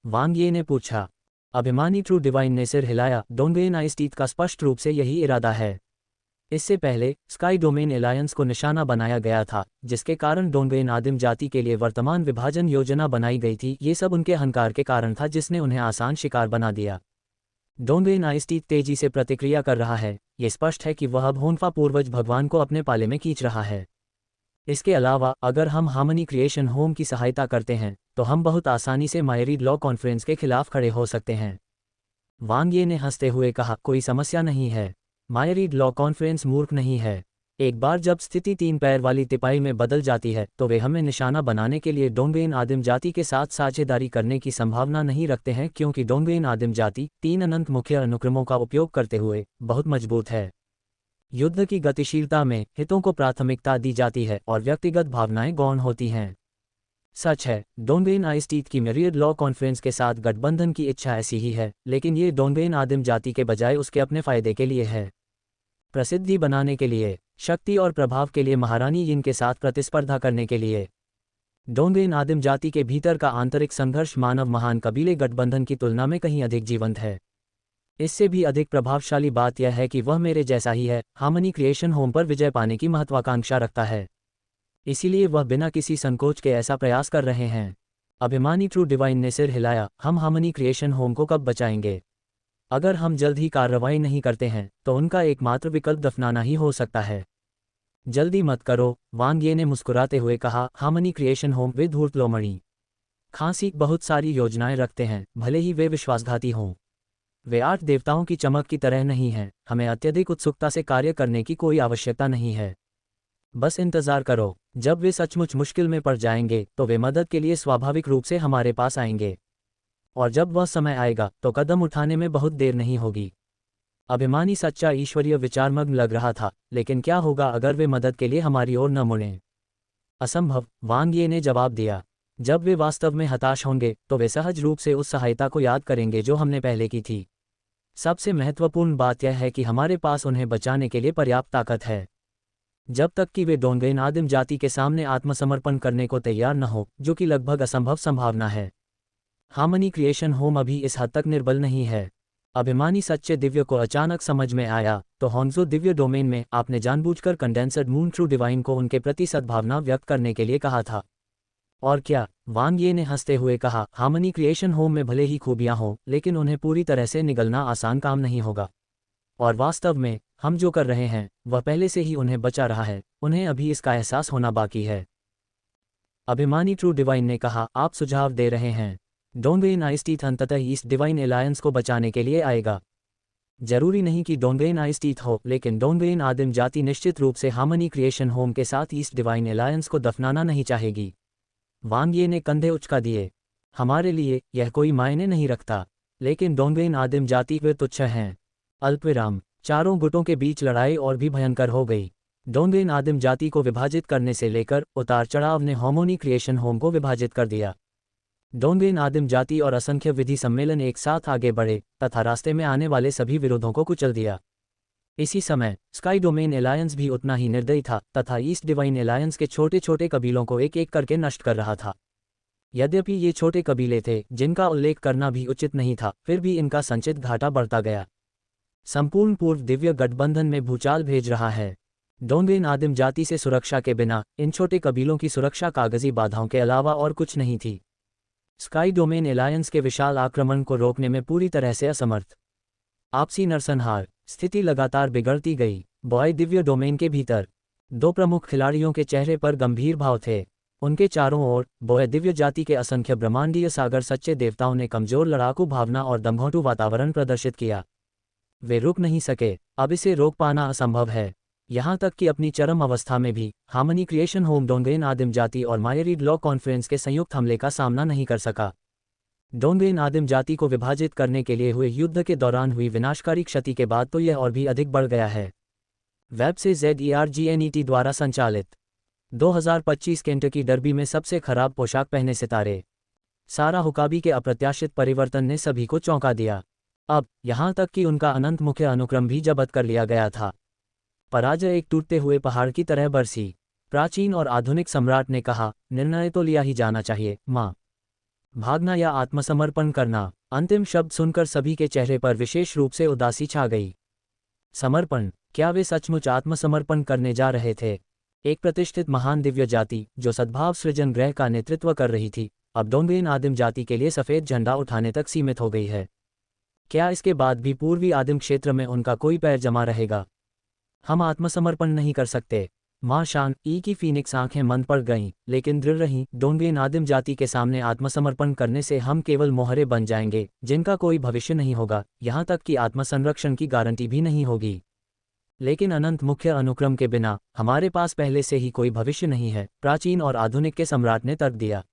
वांग ये ने पूछा। अभिमानी ट्रू डिवाइन ने सिर हिलाया। डोंगबेन आइस्टीट का स्पष्ट रूप से यही इरादा है। इससे पहले स्काई डोमेन एलायंस को निशाना बनाया गया था, जिसके कारण डोंगबेन आदिम जाति के लिए वर्तमान विभाजन योजना बनाई गई थी। ये सब उनके अहंकार के कारण था जिसने उन्हें आसान शिकार बना दिया। डोंगबेन आइस्टीट तेजी से प्रतिक्रिया कर रहा है। ये स्पष्ट है कि वह अब होन्फा पूर्वज भगवान को अपने पाले में खींच रहा है। इसके अलावा अगर हम हार्मनी क्रिएशन होम की सहायता करते हैं तो हम बहुत आसानी से मायरीड लॉ कॉन्फ्रेंस के खिलाफ खड़े हो सकते हैं। वांग ये ने हंसते हुए कहा, कोई समस्या नहीं है। मायरीड लॉ कॉन्फ्रेंस मूर्ख नहीं है। एक बार जब स्थिति 3 पैर वाली तिपाई में बदल जाती है तो वे हमें निशाना बनाने के लिए डोंगबेन आदिम जाति के साथ साझेदारी करने की संभावना नहीं रखते हैं, क्योंकि डोंगबेन आदिम जाति 3 अनंत मुख्य अनुक्रमों का उपयोग करते हुए बहुत मजबूत है। युद्ध की गतिशीलता में हितों को प्राथमिकता दी जाती है और व्यक्तिगत भावनाएं गौण होती हैं। सच है, डोंगबेन आइस्टीट की मायरीड लॉ कॉन्फ्रेंस के साथ गठबंधन की इच्छा ऐसी ही है, लेकिन ये डोंगबेन आदिम जाति के बजाय उसके अपने फायदे के लिए है। प्रसिद्धि बनाने के लिए, शक्ति और प्रभाव के लिए, महारानी यिन के साथ प्रतिस्पर्धा करने के लिए। डोंगबेन आदिम जाति के भीतर का आंतरिक संघर्ष मानव महान कबीले गठबंधन की तुलना में कहीं अधिक जीवंत है। इससे भी अधिक प्रभावशाली बात यह है कि वह मेरे जैसा ही है, हार्मनी क्रिएशन होम पर विजय पाने की महत्वाकांक्षा रखता है। इसीलिए वह बिना किसी संकोच के ऐसा प्रयास कर रहे हैं। अभिमानी ट्रू डिवाइन ने सिर हिलाया। हम हार्मनी क्रिएशन होम को कब बचाएंगे? अगर हम जल्द ही कार्रवाई नहीं करते हैं तो उनका एकमात्र विकल्प दफनाना ही हो सकता है। जल्दी मत करो, वांग ये ने मुस्कुराते हुए कहा। हार्मनी क्रिएशन होम वे धूर्त लोमड़ी खांसी बहुत सारी योजनाएं रखते हैं, भले ही वे विश्वासघाती हों। वे 8 देवताओं की चमक की तरह नहीं हैं। हमें अत्यधिक उत्सुकता से कार्य करने की कोई आवश्यकता नहीं है। बस इंतजार करो। जब वे सचमुच मुश्किल में पड़ जाएंगे तो वे मदद के लिए स्वाभाविक रूप से हमारे पास आएंगे, और जब वह समय आएगा तो कदम उठाने में बहुत देर नहीं होगी। अभिमानी सच्चा ईश्वरीय विचारमग्न लग रहा था, लेकिन क्या होगा अगर वे मदद के लिए हमारी ओर न मुड़ें? असंभव, वांग ये ने जवाब दिया। जब वे वास्तव में हताश होंगे तो वे सहज रूप से उस सहायता को याद करेंगे जो हमने पहले की थी। सबसे महत्वपूर्ण बात यह है कि हमारे पास उन्हें बचाने के लिए पर्याप्त ताकत है। जब तक कि वे डोंगबेन आदिम जाति के सामने आत्मसमर्पण करने को तैयार न हो, जो कि लगभग असंभव संभावना है। हार्मनी क्रिएशन होम अभी इस हद तक निर्बल नहीं है। अभिमानी सच्चे दिव्य को अचानक समझ में आया तो होन्जो दिव्य डोमेन में आपने जानबूझकर कंडेंसर्ड मून ट्रू डिवाइन को उनके प्रति सद्भावना व्यक्त करने के लिए कहा था। और क्या? वांग ये ने हंसते हुए कहा। हार्मनी क्रिएशन होम में भले ही खूबियां हों, लेकिन उन्हें पूरी तरह से निगलना आसान काम नहीं होगा। और वास्तव में हम जो कर रहे हैं वह पहले से ही उन्हें बचा रहा है। उन्हें अभी इसका एहसास होना बाकी है। अभिमानी ट्रू डिवाइन ने कहा। आप सुझाव दे रहे हैं? डोंगवेन आइसटीथ अंततः ईस्ट डिवाइन एलायंस को बचाने के लिए आएगा। जरूरी नहीं कि डोंगवेन आइसटीथ हो, लेकिन डोंगवेन आदिम जाति निश्चित रूप से हार्मनी क्रिएशन होम के साथ ईस्ट डिवाइन एलायंस को दफनाना नहीं चाहेगी। वांग ये ने कंधे उचका दिए। हमारे लिए यह कोई मायने नहीं रखता, लेकिन डोंगवेन आदिम जाति वे तुच्छ हैं। अल्पविराम। चारों गुटों के बीच लड़ाई और भी भयंकर हो गई। डोंगवेन आदिम जाति को विभाजित करने से लेकर उतार चढ़ाव ने हार्मोनी क्रिएशन होम को विभाजित कर दिया। डोंगवेन आदिम जाति और असंख्य विधि सम्मेलन एक साथ आगे बढ़े तथा रास्ते में आने वाले सभी विरोधों को कुचल दिया। इसी समय स्काई डोमेन एलायंस भी उतना ही निर्दयी था तथा ईस्ट डिवाइन एलायंस के छोटे छोटे कबीलों को एक एक करके नष्ट कर रहा था। यद्यपि ये छोटे कबीले थे जिनका उल्लेख करना भी उचित नहीं था, फिर भी इनका संचित घाटा बढ़ता गया। संपूर्ण पूर्व दिव्य गठबंधन में भूचाल भेज रहा है। डोंगवेन आदिम जाति से सुरक्षा के बिना इन छोटे कबीलों की सुरक्षा कागजी बाधाओं के अलावा और कुछ नहीं थी। स्काई डोमेन एलायंस के विशाल आक्रमण को रोकने में पूरी तरह से असमर्थ। आपसी नरसंहार। स्थिति लगातार बिगड़ती गई। बॉय दिव्य डोमेन के भीतर दो प्रमुख खिलाड़ियों के चेहरे पर गंभीर भाव थे। उनके चारों ओर बॉय दिव्य जाति के असंख्य ब्रह्मांडीय सागर सच्चे देवताओं ने कमजोर लड़ाकू भावना और दमघोंटू वातावरण प्रदर्शित किया। वे रुक नहीं सके। अब इसे रोक पाना असंभव है। यहाँ तक कि अपनी चरम अवस्था में भी हार्मनी क्रिएशन होम डोंगवेन आदिम जाति और मायरीड लॉ कॉन्फ्रेंस के संयुक्त हमले का सामना नहीं कर सका। डोंगवेन आदिम जाति को विभाजित करने के लिए हुए युद्ध के दौरान हुई विनाशकारी क्षति के बाद तो यह और भी अधिक बढ़ गया है। वेब से ZERGNET द्वारा संचालित 2025 केंटकी डर्बी में सबसे खराब पोशाक पहने सितारे। सारा हुकाबी के अप्रत्याशित परिवर्तन ने सभी को चौंका दिया। अब यहाँ तक कि उनका अनंत मुख्य अनुक्रम भी जब्त कर लिया गया था। पराजय एक टूटते हुए पहाड़ की तरह बरसी। प्राचीन और आधुनिक सम्राट ने कहा, निर्णय तो लिया ही जाना चाहिए माँ। भागना या आत्मसमर्पण करना। अंतिम शब्द सुनकर सभी के चेहरे पर विशेष रूप से उदासी छा गई। समर्पण। क्या वे सचमुच आत्मसमर्पण करने जा रहे थे? एक प्रतिष्ठित महान दिव्य जाति जो सद्भाव सृजन ग्रह का नेतृत्व कर रही थी, अब डोंगवेन आदिम जाति के लिए सफ़ेद झंडा उठाने तक सीमित हो गई है। क्या इसके बाद भी पूर्वी आदिम क्षेत्र में उनका कोई पैर जमा रहेगा? हम आत्मसमर्पण नहीं कर सकते। माँ शान ई की फीनिक्स आंखें मंद पड़ गईं, लेकिन दृढ़ रहीं। डोंगवेन आदिम जाति के सामने आत्मसमर्पण करने से हम केवल मोहरे बन जाएंगे जिनका कोई भविष्य नहीं होगा, यहाँ तक कि आत्मसंरक्षण की गारंटी भी नहीं होगी। लेकिन अनंत मुख्य अनुक्रम के बिना हमारे पास पहले से ही कोई भविष्य नहीं है, प्राचीन और आधुनिक के सम्राट ने तर्क दिया।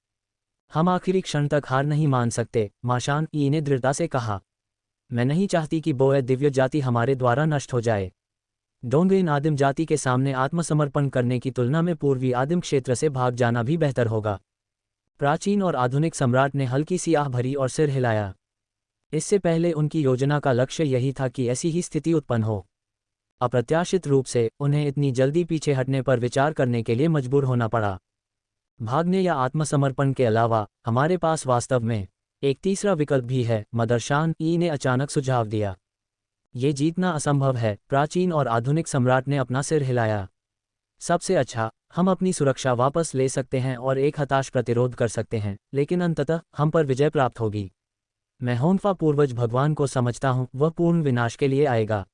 हम आखिरी क्षण तक हार नहीं मान सकते, माँ शान ई ने दृढ़ता से कहा। मैं नहीं चाहती कि बोए दिव्य जाति हमारे द्वारा नष्ट हो जाए। डोंगवेन आदिम जाति के सामने आत्मसमर्पण करने की तुलना में पूर्वी आदिम क्षेत्र से भाग जाना भी बेहतर होगा। प्राचीन और आधुनिक सम्राट ने हल्की सी आह भरी और सिर हिलाया। इससे पहले उनकी योजना का लक्ष्य यही था कि ऐसी ही स्थिति उत्पन्न हो। अप्रत्याशित रूप से उन्हें इतनी जल्दी पीछे हटने पर विचार करने के लिए मजबूर होना पड़ा। भागने या आत्मसमर्पण के अलावा हमारे पास वास्तव में एक तीसरा विकल्प भी है, मदरशान ई ने अचानक सुझाव दिया। ये जीतना असंभव है। प्राचीन और आधुनिक सम्राट ने अपना सिर हिलाया। सबसे अच्छा, हम अपनी सुरक्षा वापस ले सकते हैं और एक हताश प्रतिरोध कर सकते हैं, लेकिन अंततः हम पर विजय प्राप्त होगी। मैं होंफा पूर्वज भगवान को समझता हूँ, वह पूर्ण विनाश के लिए आएगा।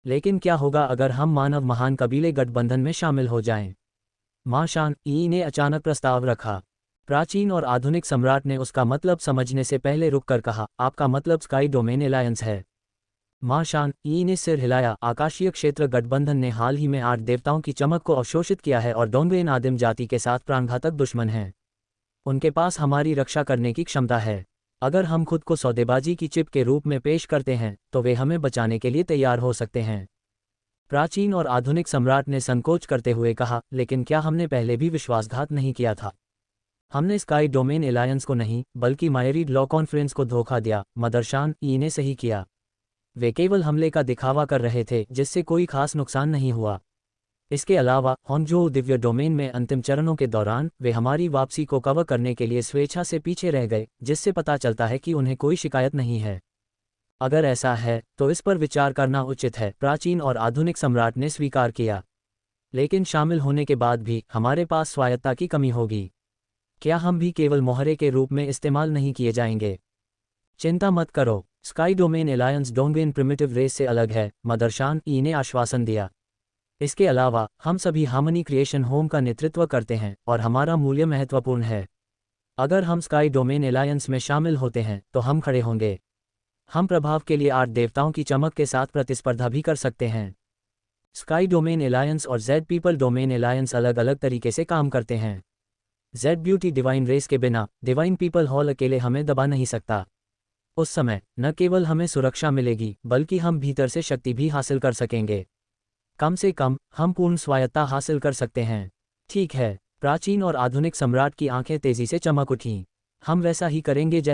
लेकिन क्या होगा अगर हम मानव महान कबीले गठबंधन में शामिल हो जाएं? माँ शान ई ने अचानक प्रस्ताव रखा। प्राचीन और आधुनिक सम्राट ने उसका मतलब समझने से पहले रुककर कहा, आपका मतलब स्काई डोमेन एलायंस है? माँ शान ई ने सिर हिलाया। आकाशीय क्षेत्र गठबंधन ने हाल ही में 8 देवताओं की चमक को अवशोषित किया है और डोंगवेन आदिम जाति के साथ प्राणघातक दुश्मन हैं। उनके पास हमारी रक्षा करने की क्षमता है। अगर हम खुद को सौदेबाजी की चिप के रूप में पेश करते हैं तो वे हमें बचाने के लिए तैयार हो सकते हैं। प्राचीन और आधुनिक सम्राट ने संकोच करते हुए कहा, लेकिन क्या हमने पहले भी विश्वासघात नहीं किया था? हमने स्काई डोमेन एलायंस को नहीं, बल्कि मायरीड लॉ कॉन्फ्रेंस को धोखा दिया। मदरशान ई ने सही किया। वे केवल हमले का दिखावा कर रहे थे जिससे कोई खास नुकसान नहीं हुआ। इसके अलावा होंजो दिव्य डोमेन में अंतिम चरणों के दौरान वे हमारी वापसी को कवर करने के लिए स्वेच्छा से पीछे रह गए, जिससे पता चलता है कि उन्हें कोई शिकायत नहीं है। अगर ऐसा है तो इस पर विचार करना उचित है। प्राचीन और आधुनिक सम्राट ने स्वीकार किया। लेकिन शामिल होने के बाद भी हमारे पास स्वायत्ता की कमी होगी। क्या हम भी केवल मोहरे के रूप में इस्तेमाल नहीं किए जाएंगे? चिंता मत करो, स्काई डोमेन एलायंस डोंगवेन प्रिमिटिव रेस से अलग है, मदरशान ई ने आश्वासन दिया। इसके अलावा हम सभी हार्मनी क्रिएशन होम का नेतृत्व करते हैं और हमारा मूल्य महत्वपूर्ण है। अगर हम स्काई डोमेन एलायंस में शामिल होते हैं तो हम खड़े होंगे। हम प्रभाव के लिए 8 देवताओं की चमक के साथ प्रतिस्पर्धा भी कर सकते हैं। स्काई डोमेन एलायंस और जेड पीपल डोमेन एलायंस अलग अलग तरीके से काम करते हैं। जेड ब्यूटी डिवाइन रेस के बिना डिवाइन पीपल हॉल अकेले हमें दबा नहीं सकता। उस समय न केवल हमें सुरक्षा मिलेगी बल्कि हम भीतर से शक्ति भी हासिल कर सकेंगे। कम से कम हम पूर्ण स्वायत्ता हासिल कर सकते हैं। ठीक है। प्राचीन और आधुनिक सम्राट की आंखें तेजी से चमक उठीं। हम वैसा ही करेंगे जैसे